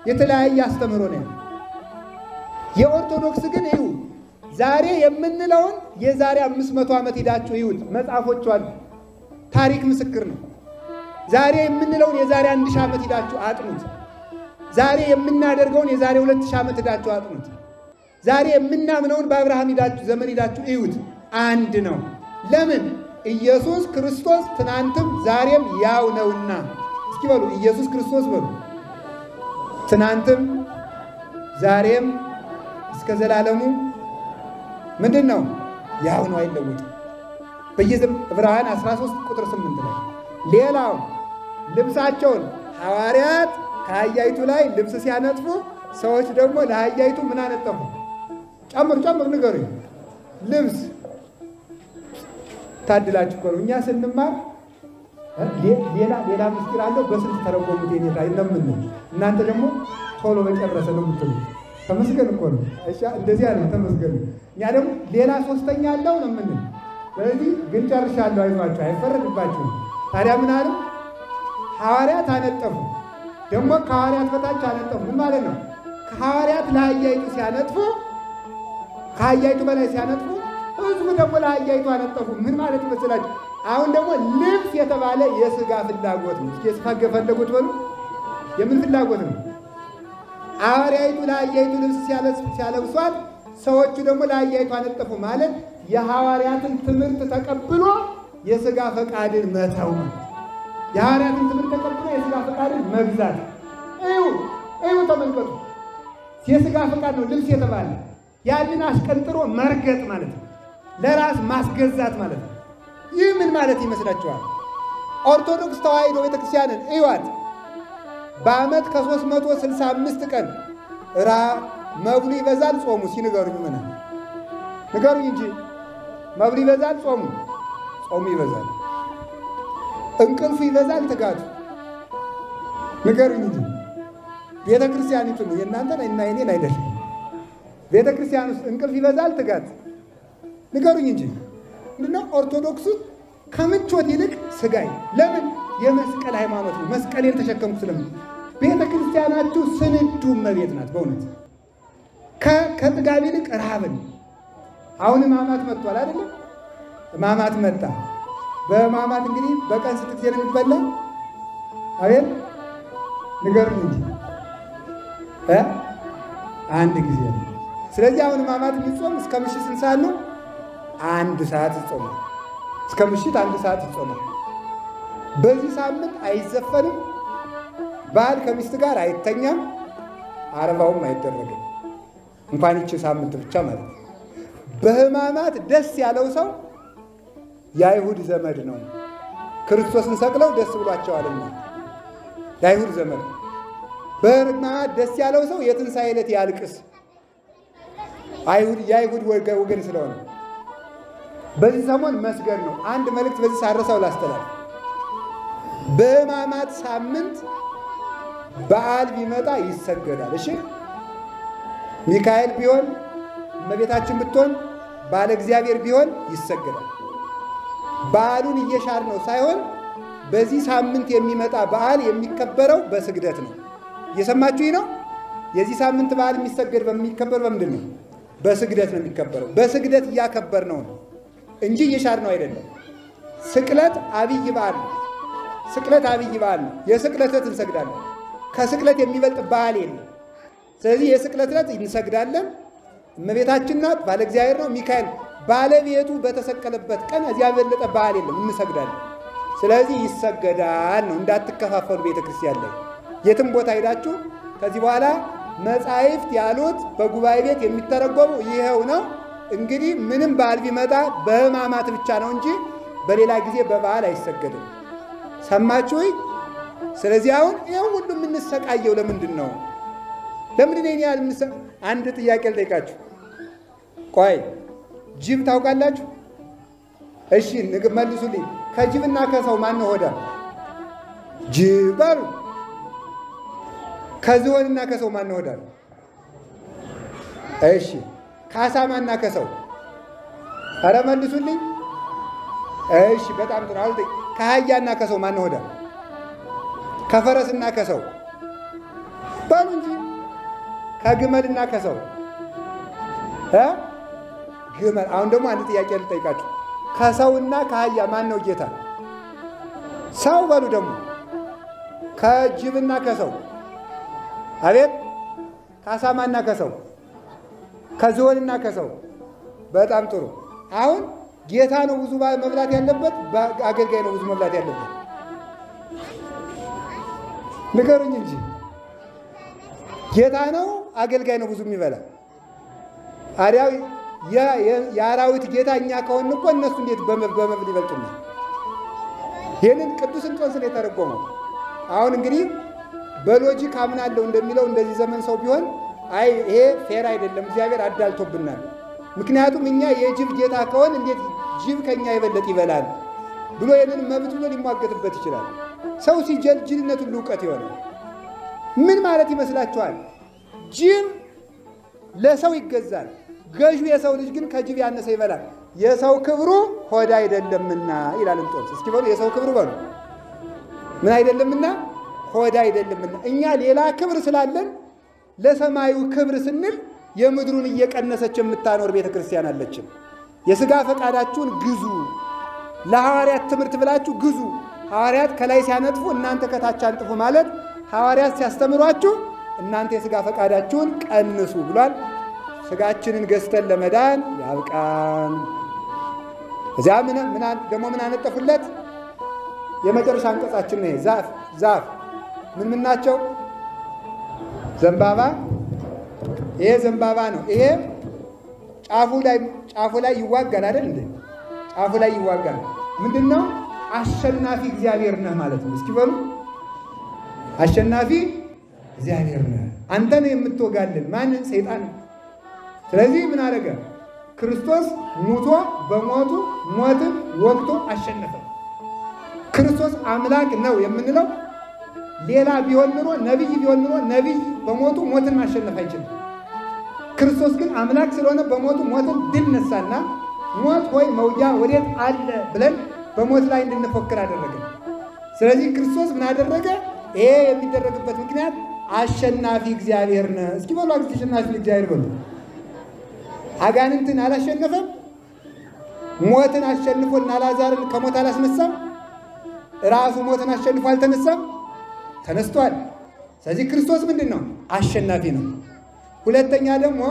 የተለያየ አስተምህሮ ነው ያለው። የኦርቶዶክስ ግን ይሁ ዛሬ የምንለውን የዛሬ 500 ዓመት ሄዳችሁ ይሁት መጽሐፎቹ አሉ። ታሪክ ምስክር ነው። ዛሬ የምንለውን የዛሬ 1000 ዓመት ሄዳችሁ አጥኑት። ዛሬ የምናደርገውን የዛሬ 2000 ዓመት ሄዳችሁ አጥኑት። ዛሬ የምናምነውን በአብርሃም ዘመን ሄዳችሁ ይሁት አንድ ነው። ለምን? ኢየሱስ ክርስቶስ ትናንትም ዛሬም ያው ነውና። እስኪ በሉ ኢየሱስ ክርስቶስ በሉ። ትናንትም ዛሬም እስከ ዘላለሙ ምንድን ነው? ያው ነው፣ አይለወጥም። ዕብራውያን 13 ቁጥር 8 ላይ ሌላው ልብሳቸውን ሐዋርያት ከአህያይቱ ላይ ልብስ ሲያነጥፉ ሰዎች ደግሞ ለአህያይቱ ምን አነጠፉ? ጨምር ንገሩኝ። ልብስ ታድላችሁ እኮ ነው። እኛ ስንማር ሌላ ምስጢር አለው። በስንት ተረጎሙት የኔታ እንደምን እናንተ ደግሞ ቶሎ በጨረሰ ነው የምትሉ። ተመስገን እኮ ነው። እሺ እንደዚህ ያለ ተመስገን። እኛ ደግሞ ሌላ ሶስተኛ አለው ነው የምንል። ስለዚህ ግን ጨርሻለሁ፣ አይዟችሁ፣ አይፈረድባችሁም። ታዲያ ምን አለ? ሐዋርያት አነጠፉ፣ ደግሞ ከሐዋርያት በታች አነጠፉ። ምን ማለት ነው? ከሐዋርያት ለአህያይቱ ሲያነጥፉ፣ ከአህያይቱ በላይ ሲያነጥፉ፣ ህዝቡ ደግሞ ለአህያይቱ አነጠፉ። ምን ማለት ይመስላችሁ? አሁን ደግሞ ልብስ የተባለ የሥጋ ፍላጎት ነው። እስኪ የሥጋ ፈለጉት በሉ። የምን ፍላጎት ነው? ሐዋርያይቱ ለአህያይቱ ልብስ ሲያለብሷት፣ ሰዎቹ ደግሞ ለአህያይቱ አነጠፉ ማለት የሐዋርያትን ትምህርት ተቀብሎ የሥጋ ፈቃድን መተው ነው። የሐዋርያትን ትምህርት ተቀብሎ የሥጋ ፈቃድን መግዛት። እዩ ተመልከቱ። የሥጋ ፈቃድ ነው ልብስ የተባለ። ያንን አስቀንጥሮ መርገጥ ማለት ነው። ለራስ ማስገዛት ማለት ነው። ይህ ምን ማለት ይመስላችኋል? ኦርቶዶክስ ተዋሕዶ ቤተክርስቲያንን እዩዋት። በዓመት ከ365 ቀን መብሉ ይበዛል፣ ጾሙ ሲንገሩኝ ምን ንገሩኝ እንጂ መብሉ ይበዛል፣ ጾሙ ይበዛል፣ እንቅልፉ ይበዛል፣ ትጋቱ ንገሩኝ እንጂ ቤተ ክርስቲያኒቱ ነው የእናንተን እና የኔን አይደለም። ቤተ ክርስቲያን ውስጥ እንቅልፍ ይበዛል፣ ትጋት ንገሩኝ እንጂ ምንድነው? ኦርቶዶክሱ ከምቾት ይልቅ ስጋይ። ለምን? የመስቀል ሃይማኖት ነው። መስቀሌን ተሸከምኩ ስለምን። ቤተ ክርስቲያናችሁ ስንዱ እመቤት ናት። በእውነት ከጥጋብ ይልቅ ረሃብን። አሁን ሕማማት መጥቷል አይደለም? ሕማማት መጣ። በሕማማት እንግዲህ በቀን ስንት ጊዜ ነው የሚበላ? አቤት ንገሩኝ እንጂ አንድ ጊዜ ነው። ስለዚህ አሁን ሕማማት የሚጾም እስከ ምሽት ስንት ሰዓት ነው? 1 ሰዓት ይጾማል። እስከ ምሽት 1 ሰዓት ይጾማል። በዚህ ሳምንት አይዘፈንም፣ ባል ከሚስት ጋር አይተኛም፣ አርባውም አይደረግም። እንኳን ይቺ ሳምንት ብቻ ማለት ነው። በሕማማት ደስ ያለው ሰው የአይሁድ ዘመድ ነው። ክርስቶስን ሰቅለው ደስ ብሏቸዋልና የአይሁድ ዘመድ። በሕማማት ደስ ያለው ሰው የትንሣኤ ዕለት ያልቅስ፣ የአይሁድ ወገን ስለሆነ። በዚህ ሰሞን መስገድ ነው። አንድ መልእክት በዚህ ሳረሳው ላስተላልፍ። በሕማማት ሳምንት በዓል ቢመጣ ይሰገዳል። እሺ፣ ሚካኤል ቢሆን እመቤታችን ብትሆን ባለ እግዚአብሔር ቢሆን ይሰገዳል። በዓሉን እየሻር ነው ሳይሆን በዚህ ሳምንት የሚመጣ በዓል የሚከበረው በስግደት ነው። እየሰማችሁኝ ነው? የዚህ ሳምንት በዓል የሚከበር በምንድን ነው? በስግደት ነው የሚከበረው። በስግደት እያከበር ነው እንጂ እየሻር ነው አይደለም። ስቅለት አብይ በዓል ነው። ስቅለት አብይ በዓል ነው። የስቅለት ዕለት እንሰግዳለን። ከስቅለት የሚበልጥ በዓል የለም። ስለዚህ የስቅለት ዕለት እንሰግዳለን። እመቤታችን ናት፣ ባለ እግዚአብሔር ነው። ሚካኤል ባለቤቱ በተሰቀለበት ቀን እዚያ የበለጠ በዓል የለም፣ እንሰግዳለን። ስለዚህ ይሰገዳል ነው። እንዳትከፋፈሉ ቤተክርስቲያን ላይ የትም ቦታ ሄዳችሁ ከዚህ በኋላ መጻሕፍት ያሉት በጉባኤ ቤት የሚተረጎሙ ይኸው ነው። እንግዲህ ምንም በዓል ቢመጣ በሕማማት ብቻ ነው እንጂ በሌላ ጊዜ በበዓል አይሰገድም። ሰማችሁ? ስለዚህ አሁን ይኸው ሁሉ የምንሰቃየው ለምንድን ነው? ለምንድን ነው ያህል አንድ ጥያቄ ልጠይቃችሁ። ቆይ ጅብ ታውቃላችሁ? እሺ መልሱልኝ። ከጅብና ከሰው ማን ነው ሆዳም? ጅብ አሉ። ከዝሆንና ከሰው ማን ነው ሆዳም? እሺ ከአሳማና ከሰው? ኧረ መልሱልኝ። እሺ በጣም ጥሩ። አሁን ከአህያና ከሰው ማን ነው ሆዳም? ከፈረስና ከሰው ባሉ እንጂ ከግመልና ከሰው ግመል። አሁን ደግሞ አንድ ጥያቄ ልጠይቃችሁ። ከሰውና ከአህያ ማን ነው ጌታ? ሰው በሉ። ደግሞ ከጅብና ከሰው አቤት። ከአሳማና ከሰው፣ ከዝሆንና ከሰው። በጣም ጥሩ። አሁን ጌታ ነው ብዙ መብላት ያለበት? አገልጋይ ነው ብዙ መብላት ያለበት? ንገሩኝ እንጂ። ጌታ ነው አገልጋይ ነው ብዙ የሚበላ? አዲያው የአራዊት ጌታ እኛ ከሆን እኮ እነሱ እንዴት በመብል ይበልጡና? ይህንን ቅዱስ እንጦንስ ነው የተረጎመው። አሁን እንግዲህ በሎጂክ አምናለሁ እንደሚለው እንደዚህ ዘመን ሰው ቢሆን አይ ይሄ ፌር አይደለም፣ እግዚአብሔር አዳልቶብናል። ምክንያቱም እኛ የጅብ ጌታ ከሆን እንዴት ጅብ ከኛ የበለጥ ይበላል ብሎ ይህንን መብት ብሎ ሊሟገትበት ይችላል። ሰው ሲጀል ጅልነት ሁሉ እውቀት ይሆናል። ምን ማለት ይመስላችኋል? ጅብ ለሰው ይገዛል፣ ገዢው የሰው ልጅ ግን ከጅብ ያነሰ ይበላል። የሰው ክብሩ ሆድ አይደለምና ይላል እንጦንስ። እስኪ በሉ የሰው ክብሩ በሉ ምን አይደለምና? ሆድ አይደለምና። እኛ ሌላ ክብር ስላለን ለሰማዩ ክብር ስንል የምድሩን እየቀነሰች የምታኖር ቤተ ክርስቲያን አለችን። የሥጋ ፈቃዳችሁን ግዙ፣ ለሐዋርያት ትምህርት ብላችሁ ግዙ። ሐዋርያት ከላይ ሲያነጥፉ እናንተ ከታች አንጥፉ ማለት ሐዋርያት ሲያስተምሯችሁ እናንተ የሥጋ ፈቃዳችሁን ቀንሱ ብሏል። ሥጋችንን ገዝተን ለመዳን ያብቃን። እዚያ ደግሞ ምን አነጠፉለት? የመጨረሻ አንቀጻችን ነው። ዛፍ ምን ናቸው? ዘንባባ። ይሄ ዘንባባ ነው። ይሄ ጫፉ ላይ ይዋጋል አይደል እንዴ? ጫፉ ላይ ይዋጋል። ምንድነው? አሸናፊ እግዚአብሔር ነህ ማለት ነው። እስኪ በሉ አሸናፊ እግዚአብሔር ነህ። አንተ ነው የምትወጋልን። ማንን? ሰይጣን። ስለዚህ ምን አደረገ? ክርስቶስ ሙቶ በሞቱ ሞትን ወግቶ አሸነፈ። ክርስቶስ አምላክ ነው የምንለው ሌላ ቢሆን ኑሮ ነቢይ ቢሆን ኑሮ ነቢይ በሞቱ ሞትን ማሸነፍ አይችልም። ክርስቶስ ግን አምላክ ስለሆነ በሞቱ ሞትን ድል ነሳና ሞት ሆይ መውጊያ ወዴት አለ ብለን በሞት ላይ እንድንፎክር አደረገ። ስለዚህ ክርስቶስ ምን አደረገ? ይሄ የሚደረግበት ምክንያት አሸናፊ እግዚአብሔር ነህ። እስኪ በሉ አሸናፊ እግዚአብሔር በሉ። አጋንንትን አላሸነፈም? ሞትን አሸንፎና ላዛርን ከሞት አላስነሳም? ራሱ ሞትን አሸንፎ አልተነሳም? ተነስቷል። ስለዚህ ክርስቶስ ምንድን ነው? አሸናፊ ነው። ሁለተኛ ደግሞ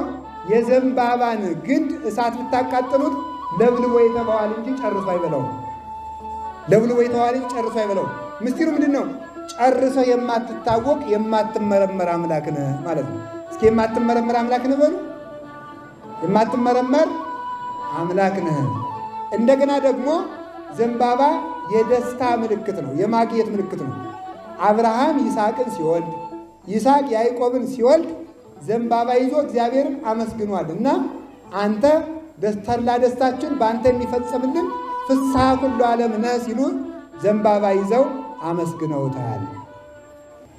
የዘንባባን ግንድ እሳት ብታቃጥሉት ለብልቦ ይተባዋል እንጂ ጨርሶ አይበላውም። ለብልቦ የተዋለ ጨርሶ አይበላው። ምስጢሩ ምንድነው? ጨርሶ የማትታወቅ የማትመረመር አምላክ ነህ ማለት ነው። እስኪ የማትመረመር አምላክ ነህ በሉ። የማትመረመር አምላክ ነህ። እንደገና ደግሞ ዘንባባ የደስታ ምልክት ነው፣ የማግኘት ምልክት ነው። አብርሃም ይስሐቅን ሲወልድ፣ ይስሐቅ ያዕቆብን ሲወልድ ዘንባባ ይዞ እግዚአብሔርን አመስግኗል እና አንተ ተድላ ደስታችን በአንተ የሚፈጸምልን ፍስሐ ኩሉ ዓለም ነህ ሲሉ ዘንባባ ይዘው አመስግነውታል።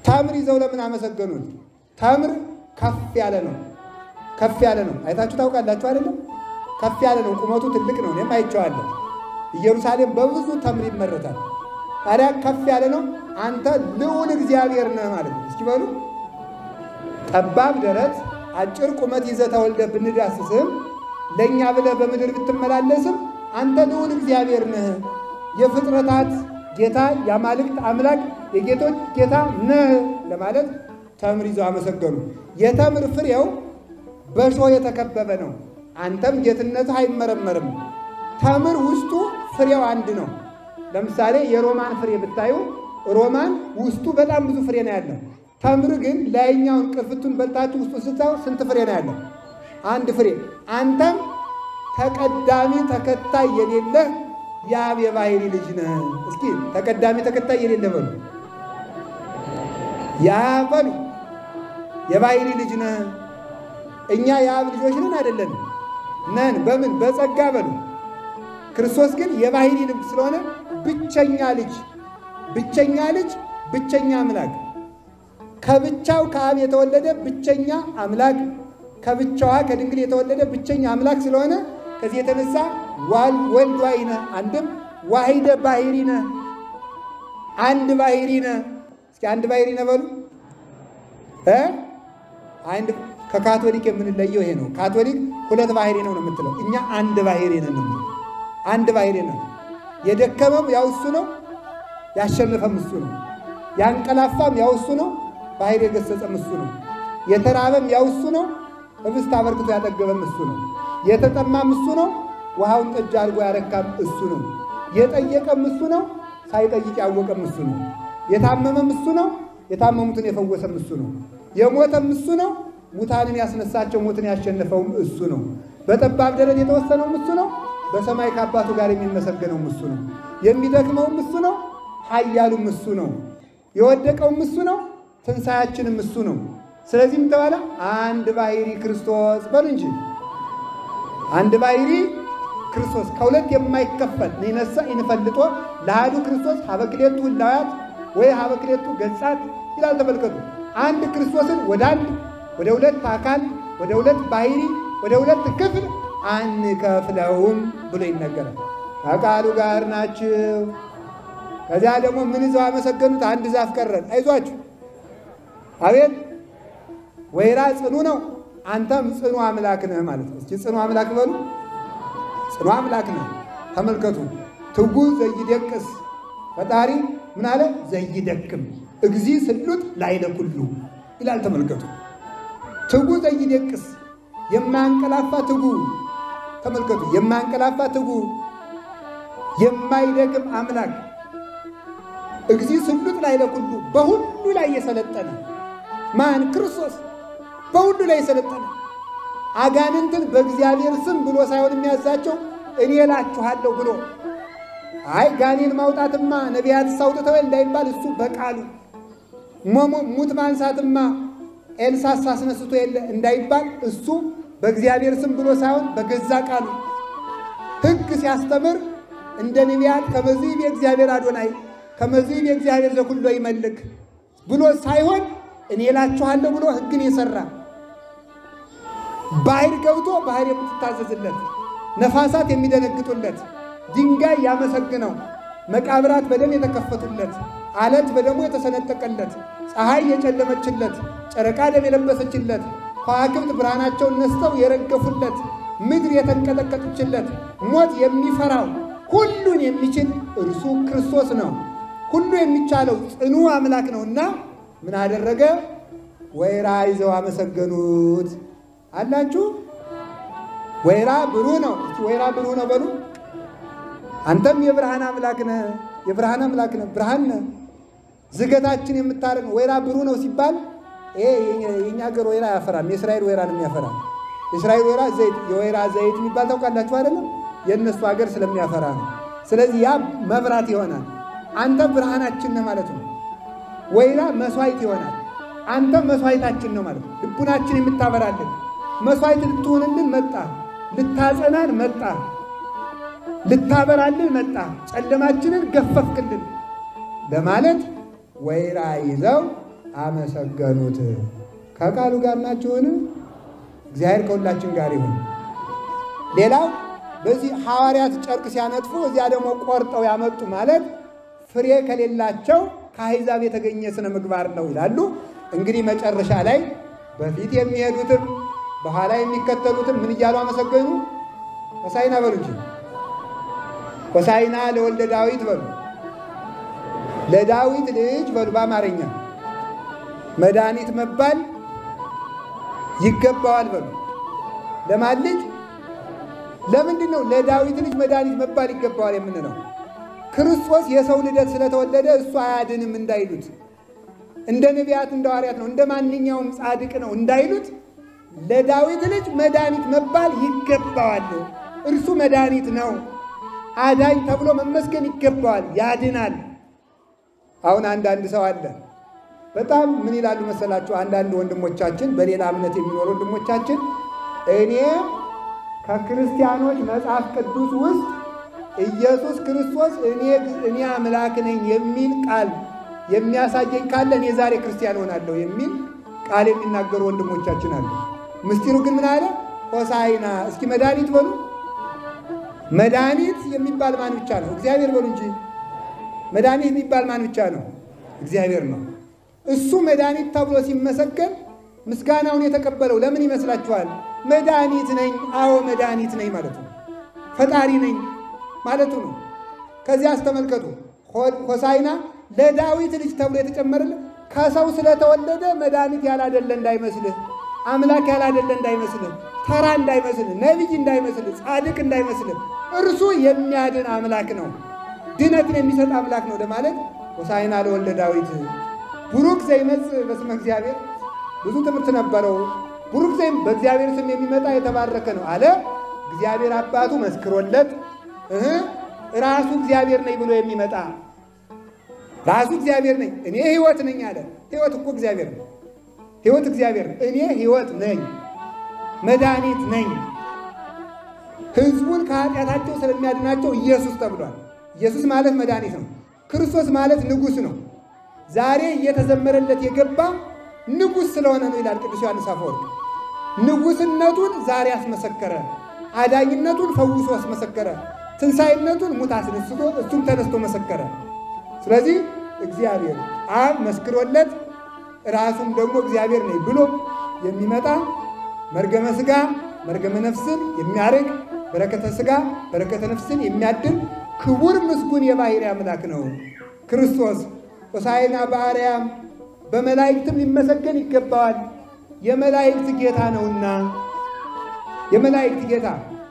ተምር ይዘው ለምን አመሰገኑት? ተምር ከፍ ያለ ነው፣ ከፍ ያለ ነው። አይታችሁ ታውቃላችሁ አይደለም? ከፍ ያለ ነው፣ ቁመቱ ትልቅ ነው። እኔም አይቼዋለሁ። ኢየሩሳሌም በብዙ ተምር ይመረታል። ታዲያ ከፍ ያለ ነው። አንተ ልዑል እግዚአብሔር ነህ ማለት ነው። እስኪ በሉ ጠባብ ደረት አጭር ቁመት ይዘህ ተወልደህ ብንዳስስም ለእኛ ብለህ በምድር ብትመላለስም አንተ ልዑል እግዚአብሔር ነህ፣ የፍጥረታት ጌታ፣ የአማልክት አምላክ፣ የጌቶች ጌታ ነህ ለማለት ተምር ይዘው አመሰገኑ። የተምር ፍሬው በእሾህ የተከበበ ነው። አንተም ጌትነትህ አይመረመርም። ተምር ውስጡ ፍሬው አንድ ነው። ለምሳሌ የሮማን ፍሬ ብታዩ ሮማን ውስጡ በጣም ብዙ ፍሬ ነው ያለው። ተምር ግን ላይኛውን ቅርፍቱን በልታችሁ ውስጡ ስታዩ ስንት ፍሬ ነው ያለው? አንድ ፍሬ። አንተም ተቀዳሚ ተከታይ የሌለህ የአብ የባሕሪ ልጅ ነህ። እስኪ ተቀዳሚ ተከታይ የሌለህ በሉ። የአብ በሉ የባሕሪ ልጅ ነህ። እኛ የአብ ልጆች ነን አይደለን? ነን። በምን? በጸጋ በሉ። ክርስቶስ ግን የባሕሪ ልጅ ስለሆነ ብቸኛ ልጅ፣ ብቸኛ ልጅ፣ ብቸኛ አምላክ፣ ከብቻው ከአብ የተወለደ ብቸኛ አምላክ፣ ከብቻዋ ከድንግል የተወለደ ብቸኛ አምላክ ስለሆነ ከዚህ የተነሳ ወልድ ዋሕይ ነህ። አንድም ዋሕደ ባሕሪ ነህ፣ አንድ ባሕሪ ነህ። እስኪ አንድ ባሕሪ ነህ በሉ። አንድ ከካቶሊክ የምንለየው ይሄ ነው። ካቶሊክ ሁለት ባሕሪ ነው የምትለው፣ እኛ አንድ ባሕሪ ነን ነው። አንድ ባሕሪ ነው። የደከመም ያው እሱ ነው፣ ያሸነፈም እሱ ነው። ያንቀላፋም ያው እሱ ነው፣ ባሕሪ የገሰጸም እሱ ነው። የተራበም ያው እሱ ነው፣ ህብስት አበርክቶ ያጠገበም እሱ ነው። የተጠማም እሱ ነው፣ ውሃውን ጠጅ አድርጎ ያረካም እሱ ነው። የጠየቀም እሱ ነው፣ ሳይጠይቅ ያወቀም እሱ ነው። የታመመም እሱ ነው፣ የታመሙትን የፈወሰም እሱ ነው። የሞተም እሱ ነው፣ ሙታንን ያስነሳቸው ሞትን ያሸነፈውም እሱ ነው። በጠባብ ደረት የተወሰነውም እሱ ነው፣ በሰማይ ከአባቱ ጋር የሚመሰገነውም እሱ ነው። የሚደክመውም እሱ ነው፣ ኃያሉም እሱ ነው። የወደቀውም እሱ ነው፣ ትንሣኤያችንም እሱ ነው። ስለዚህም ተባለ አንድ ባሕሪ ክርስቶስ በሉ እንጂ አንድ ባሕሪ ክርስቶስ ከሁለት የማይከፈል ነይነሳ ይንፈልጦ ለአሐዱ ክርስቶስ ሀበክሌቱ ህላውያት ወይ ሀበክሌቱ ገጻት ይላል። ተመልከቱ። አንድ ክርስቶስን ወደ አንድ ወደ ሁለት አካል ወደ ሁለት ባሕሪ ወደ ሁለት ክፍል አንከፍለውም ብሎ ይነገራል። ከቃሉ ጋር ናችሁ። ከዚያ ደግሞ ምን ይዘው አመሰገኑት? አንድ ዛፍ ቀረን። አይዟችሁ አቤት ወይራ ጽኑ ነው፣ አንተም ጽኑ አምላክ ነህ ማለት ነው። እስኪ ጽኑ አምላክ በሉ። ጽኑ አምላክ ነህ። ተመልከቱ። ትጉ ዘይደቅስ ፈጣሪ ምን አለ? ዘይደክም እግዚ ስሉጥ ላይለ ኩሉ ይላል። ተመልከቱ። ትጉ ዘይደቅስ የማያንቀላፋ ትጉ። ተመልከቱ። የማያንቀላፋ ትጉ፣ የማይደክም አምላክ እግዚ ስሉጥ ላይለ ኩሉ በሁሉ ላይ የሰለጠነ ማን? ክርስቶስ በሁሉ ላይ የሰለጠነ አጋንንትን በእግዚአብሔር ስም ብሎ ሳይሆን የሚያዛቸው እኔ እላችኋለሁ ብሎ። አይ ጋኔን ማውጣትማ ነቢያት ሳውጥተው እንዳይባል እሱ በቃሉ ሙት ማንሳትማ ኤልሳስ አስነስቶ የለ እንዳይባል እሱ በእግዚአብሔር ስም ብሎ ሳይሆን በገዛ ቃሉ ሕግ ሲያስተምር እንደ ነቢያት ከመዚህ የእግዚአብሔር አዶናይ ከመዚህ የእግዚአብሔር ለኩሉ ይመልክ ብሎ ሳይሆን እኔ እላችኋለሁ ብሎ ሕግን የሰራ ባሕር ገብቶ ባሕር የምትታዘዝለት፣ ነፋሳት የሚደነግጡለት፣ ድንጋይ ያመሰግነው፣ መቃብራት በደም የተከፈቱለት፣ አለት በደሙ የተሰነጠቀለት፣ ፀሐይ የጨለመችለት፣ ጨረቃ ደም የለበሰችለት፣ ከዋክብት ብርሃናቸውን ነስተው የረገፉለት፣ ምድር የተንቀጠቀጠችለት፣ ሞት የሚፈራው ሁሉን የሚችል እርሱ ክርስቶስ ነው። ሁሉ የሚቻለው ጽኑ አምላክ ነውና ምን አደረገ? ወይራ ይዘው አመሰገኑት አላችሁ። ወይራ ብሩህ ነው። እስኪ ወይራ ብሩህ ነው በሉ። አንተም የብርሃን አምላክ ነህ፣ የብርሃን አምላክ ነህ፣ ብርሃን ነህ፣ ዝገታችን የምታረቅ ወይራ ብሩህ ነው ሲባል ይሄ የኛ ሀገር ወይራ ያፈራል፣ የእስራኤል ወይራ ነው የሚያፈራ። የእስራኤል ወይራ ዘይት፣ የወይራ ዘይት የሚባል ታውቃላችሁ አይደለም? የእነሱ ሀገር ስለሚያፈራ ነው። ስለዚህ ያ መብራት ይሆናል። አንተ ብርሃናችን ነህ ማለት ነው። ወይራ መስዋዕት ይሆናል። አንተ መስዋዕታችን ነው ማለት ነው። ልቡናችን የምታበራልን መስዋዕት ልትሆንልን መጣ፣ ልታጸናን መጣ፣ ልታበራልን መጣ፣ ጨለማችንን ገፈፍክልን በማለት ወይራ ይዘው አመሰገኑት። ከቃሉ ጋር ናችሁን? እግዚአብሔር ከሁላችን ጋር ይሁን። ሌላው በዚህ ሐዋርያት ጨርቅ ሲያነጥፉ እዚያ ደግሞ ቆርጠው ያመጡ ማለት ፍሬ ከሌላቸው ከአሕዛብ የተገኘ ስነ ምግባር ነው ይላሉ። እንግዲህ መጨረሻ ላይ በፊት የሚሄዱትም በኋላ የሚከተሉትም ምን እያሉ አመሰገኑ? ሆሳዕና በሉ እንጂ ሆሳዕና ለወልደ ዳዊት በሉ፣ ለዳዊት ልጅ በሉ። በአማርኛ መድኃኒት መባል ይገባዋል በሉ። ለማን ልጅ? ለምንድን ነው ለዳዊት ልጅ መድኃኒት መባል ይገባዋል የምንለው? ክርስቶስ የሰው ልደት ስለተወለደ እሱ አያድንም እንዳይሉት፣ እንደ ነቢያት እንደ ሐዋርያት ነው፣ እንደ ማንኛውም ጻድቅ ነው እንዳይሉት ለዳዊት ልጅ መድኃኒት መባል ይገባዋል። እርሱ መድኃኒት ነው፣ አዳኝ ተብሎ መመስገን ይገባዋል፣ ያድናል። አሁን አንዳንድ ሰው አለ በጣም ምን ይላሉ መሰላችሁ? አንዳንድ ወንድሞቻችን በሌላ እምነት የሚኖሩ ወንድሞቻችን እኔ ከክርስቲያኖች መጽሐፍ ቅዱስ ውስጥ ኢየሱስ ክርስቶስ እኔ አምላክ ነኝ የሚል ቃል የሚያሳየኝ ካለ እኔ ዛሬ ክርስቲያን ሆናለሁ የሚል ቃል የሚናገሩ ወንድሞቻችን አሉ። ምስጢሩ ግን ምን አለ? ሆሳዕና። እስኪ መድኃኒት በሉ። መድኃኒት የሚባል ማን ብቻ ነው? እግዚአብሔር በሉ እንጂ። መድኃኒት የሚባል ማን ብቻ ነው? እግዚአብሔር ነው። እሱ መድኃኒት ተብሎ ሲመሰገን ምስጋናውን የተቀበለው ለምን ይመስላችኋል? መድኃኒት ነኝ፣ አዎ መድኃኒት ነኝ ማለቱ ነው። ፈጣሪ ነኝ ማለቱ ነው። ከዚያ አስተመልከቱ። ሆሳዕና ለዳዊት ልጅ ተብሎ የተጨመረለት ከሰው ስለተወለደ መድኃኒት ያላደለ እንዳይመስልህ፣ አምላክ ያላደለ እንዳይመስልህ፣ ተራ እንዳይመስልህ፣ ነቢይ እንዳይመስልህ፣ ጻድቅ እንዳይመስልህ፣ እርሱ የሚያድን አምላክ ነው፣ ድነትን የሚሰጥ አምላክ ነው ለማለት ሆሳዕና ለወልደ ዳዊት። ቡሩክ ዘይመጽእ በስመ እግዚአብሔር ብዙ ትምህርት ነበረው። ቡሩክ ዘይም በእግዚአብሔር ስም የሚመጣ የተባረከ ነው አለ። እግዚአብሔር አባቱ መስክሮለት ራሱ እግዚአብሔር ነኝ ብሎ የሚመጣ ራሱ እግዚአብሔር ነኝ፣ እኔ ሕይወት ነኝ አለ። ሕይወት እኮ እግዚአብሔር ነው። ሕይወት እግዚአብሔር ነው። እኔ ሕይወት ነኝ፣ መድኃኒት ነኝ። ሕዝቡን ከኃጢአታቸው ስለሚያድናቸው ኢየሱስ ተብሏል። ኢየሱስ ማለት መድኃኒት ነው። ክርስቶስ ማለት ንጉሥ ነው። ዛሬ እየተዘመረለት የገባ ንጉሥ ስለሆነ ነው ይላል ቅዱስ ዮሐንስ አፈወርቅ። ንጉሥነቱን ዛሬ አስመሰከረ። አዳኝነቱን ፈውሶ አስመሰከረ። ትንሣኤነቱን ሙት አስነስቶ እሱም ተነስቶ መሰከረ። ስለዚህ እግዚአብሔር አብ መስክሮለት ራሱም ደግሞ እግዚአብሔር ነኝ ብሎ የሚመጣ መርገመ ሥጋ መርገመ ነፍስን የሚያርቅ በረከተ ሥጋ በረከተ ነፍስን የሚያድል ክቡር ምስጉን የባሕርይ አምላክ ነው ክርስቶስ። ሆሳዕና በአርያም በመላእክትም ሊመሰገን ይገባዋል። የመላእክት ጌታ ነውና የመላእክት ጌታ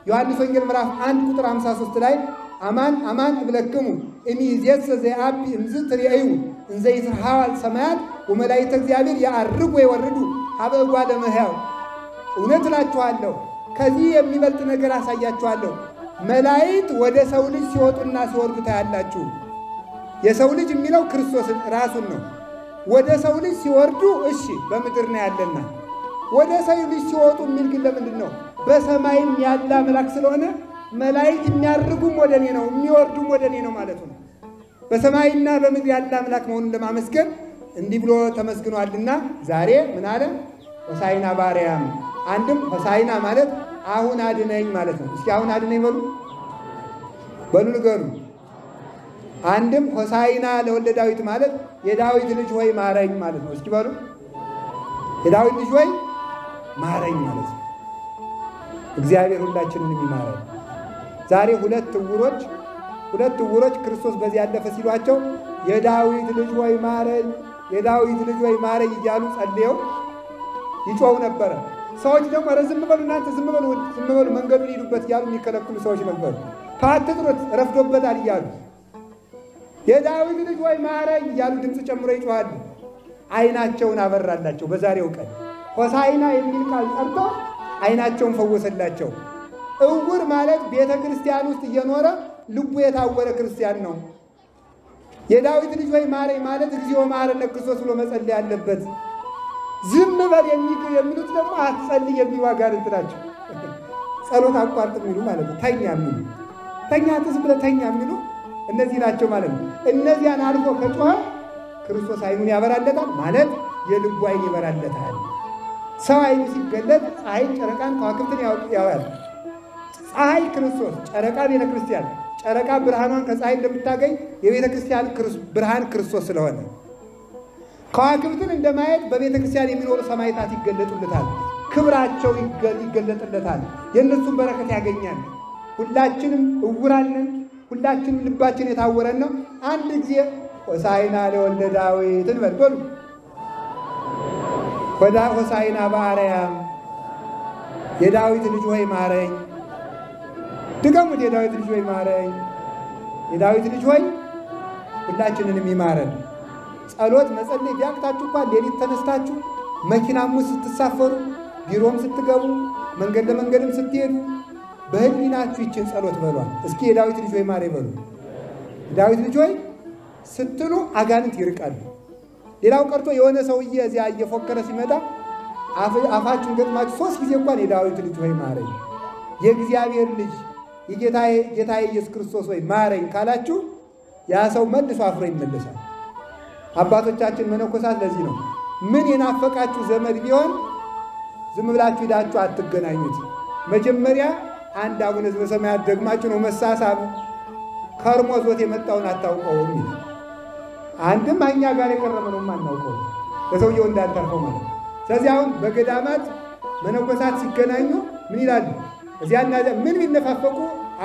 ዮሐንስ ወንጌል ምዕራፍ 1 ቁጥር 53 ላይ አማን አማን እብለክሙ እምይእዜሰ ዘየዐቢ እምዝ ትሬእዩ እንዘ ይትረኃዋ ሰማያት ወመላእክተ እግዚአብሔር ያዐርጉ ወይወርዱ ኀበ እጓለ እመሕያው። እውነት እላችኋለሁ ከዚህ የሚበልጥ ነገር አሳያችኋለሁ። መላእክት ወደ ሰው ልጅ ሲወጡና ሲወርዱ ታያላችሁ። የሰው ልጅ የሚለው ክርስቶስን ራሱን ነው። ወደ ሰው ልጅ ሲወርዱ እሺ በምድር ነው ያለና፣ ወደ ሰው ልጅ ሲወጡ የሚል ግን ለምንድን ነው? በሰማይም ያለ አምላክ ስለሆነ መላእክት የሚያርጉም ወደ እኔ ነው የሚወርዱም ወደ እኔ ነው ማለቱ ነው። በሰማይና በምድር ያለ አምላክ መሆኑን ለማመስገን እንዲህ ብሎ ተመስግኗልና ዛሬ ምን አለ? ሆሳዕና በአርያም። አንድም ሆሳዕና ማለት አሁን አድነኝ ማለት ነው። እስኪ አሁን አድነኝ በሉ በሉ ንገሩ። አንድም ሆሳዕና ለወልደ ዳዊት ማለት የዳዊት ልጅ ሆይ ማረኝ ማለት ነው። እስኪ በሉ የዳዊት ልጅ ሆይ ማረኝ ማለት ነው። እግዚአብሔር ሁላችንን ይማረን። ዛሬ ሁለት ዕውሮች ክርስቶስ በዚህ ያለፈ ሲሏቸው የዳዊት ልጅ ሆይ ማረኝ፣ የዳዊት ልጅ ሆይ ማረኝ እያሉ ጸልየው ይጮው ነበረ። ሰዎች ደግሞ ኧረ ዝም በሉ እናንተ ዝም በሉ መንገዱን ሂዱበት እያሉ የሚከለክሉ ሰዎች ነበሩ። አትጥሩት ረፍዶበታል እያሉ የዳዊት ልጅ ወይ ማረኝ እያሉ ድምፅ ጨምሮ ይጮኻሉ። ዓይናቸውን አበራላቸው። በዛሬው ቀን ሆሳዕና የሚል ቃል ጠርቶ ዓይናቸውን ፈወሰላቸው። እውር ማለት ቤተ ክርስቲያን ውስጥ እየኖረ ልቡ የታወረ ክርስቲያን ነው። የዳዊት ልጅ ወይ ማረኝ ማለት እግዚኦ መሐረነ ክርስቶስ ብሎ መጸለይ አለበት። ዝም በል የሚሉት ደግሞ አትጸልይ የሚሉ አጋንንት ናቸው። ጸሎት አቋርጥ የሚሉ ማለት ነው። ተኛ የሚሉ ተኛ ትስ ብለህ ተኛ የሚሉ እነዚህ ናቸው ማለት ነው። እነዚያን አልፎ ከጮኸ ክርስቶስ ዓይኑን ያበራለታል ማለት የልቡ ዓይን ይበራለታል። ሰው ዓይኑ ሲገለጥ ፀሐይን፣ ጨረቃን፣ ከዋክብትን ያያል። ፀሐይ ክርስቶስ፣ ጨረቃ ቤተ ክርስቲያን። ጨረቃ ብርሃኗን ከፀሐይ እንደምታገኝ የቤተ ክርስቲያን ብርሃን ክርስቶስ ስለሆነ ከዋክብትን እንደማየት በቤተ ክርስቲያን የሚኖሩ ሰማዕታት ይገለጡለታል። ክብራቸው ይገለጥለታል። የእነሱን በረከት ያገኛል። ሁላችንም እውራን ነን። ሁላችንም ልባችን የታወረን ነው። አንድ ጊዜ ሆሳዕና ለወልደ ዳዊት እንበል በሉ። ሆሳዕና በአርያም የዳዊት ልጅ ሆይ ማረኝ። ድገሙት። የዳዊት ልጅ ሆይ ማረኝ። የዳዊት ልጅ ሆይ ሁላችንንም ይማረን። ጸሎት መጸለይ ቢያቅታችሁ እንኳን ሌሊት ተነስታችሁ መኪናም ውስጥ ስትሳፈሩ፣ ቢሮም ስትገቡ፣ መንገድ ለመንገድም ስትሄዱ በህሊናችሁ ይችን ጸሎት በሏል። እስኪ የዳዊት ልጅ ሆይ ማረኝ በሉ። የዳዊት ልጅ ሆይ ስትሉ አጋንንት ይርቃሉ። ሌላው ቀርቶ የሆነ ሰውዬ እዚያ እየፎከረ ሲመጣ አፋችሁን ገጥማችሁ 3 ጊዜ እንኳን የዳዊት ልጅ ሆይ ማረኝ፣ የእግዚአብሔር ልጅ የጌታዬ ኢየሱስ ክርስቶስ ሆይ ማረኝ ካላችሁ ያ ሰው መልሶ አፍሮ ይመለሳል። አባቶቻችን መነኮሳት ለዚህ ነው ምን የናፈቃችሁ ዘመድ ቢሆን ዝም ብላችሁ ሄዳችሁ አትገናኙት። መጀመሪያ አንድ አቡነ ዘበሰማያት ደግማችሁ ነው መሳሳብ። ከርሞ ዞት የመጣውን አታውቀውም ይላል። አንድም እኛ ጋር የቀረበ ነው የማናውቀው ለሰውየው እንዳንተርፈው ማለት። ስለዚህ አሁን በገዳማት መነኮሳት ሲገናኙ ምን ይላሉ? እዚያና እዚያ ምን ቢነፋፈቁ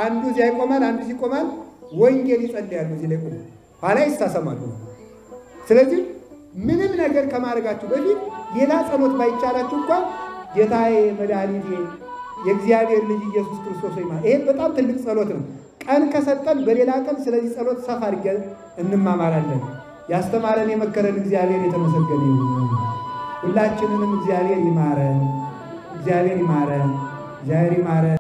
አንዱ እዚያ ይቆማል፣ አንዱ ሲቆማል ወንጌል ይጸልያሉ። እዚህ ላይ ቆሙ ኋላ ይሳሰማሉ። ስለዚህ ምንም ነገር ከማድረጋችሁ በፊት ሌላ ጸሎት ባይቻላችሁ እንኳን ጌታዬ መድኃኒቴ የእግዚአብሔር ልጅ ኢየሱስ ክርስቶስ ሆይ ማረኝ። ይሄ በጣም ትልቅ ጸሎት ነው። ቀን ከሰጠን በሌላ ቀን ስለዚህ ጸሎት ሰፋ አድርገን እንማማራለን። ያስተማረን የመከረን እግዚአብሔር የተመሰገነ ይሁን። ሁላችንንም እግዚአብሔር ይማረን። እግዚአብሔር ይማረን። እግዚአብሔር ይማረን።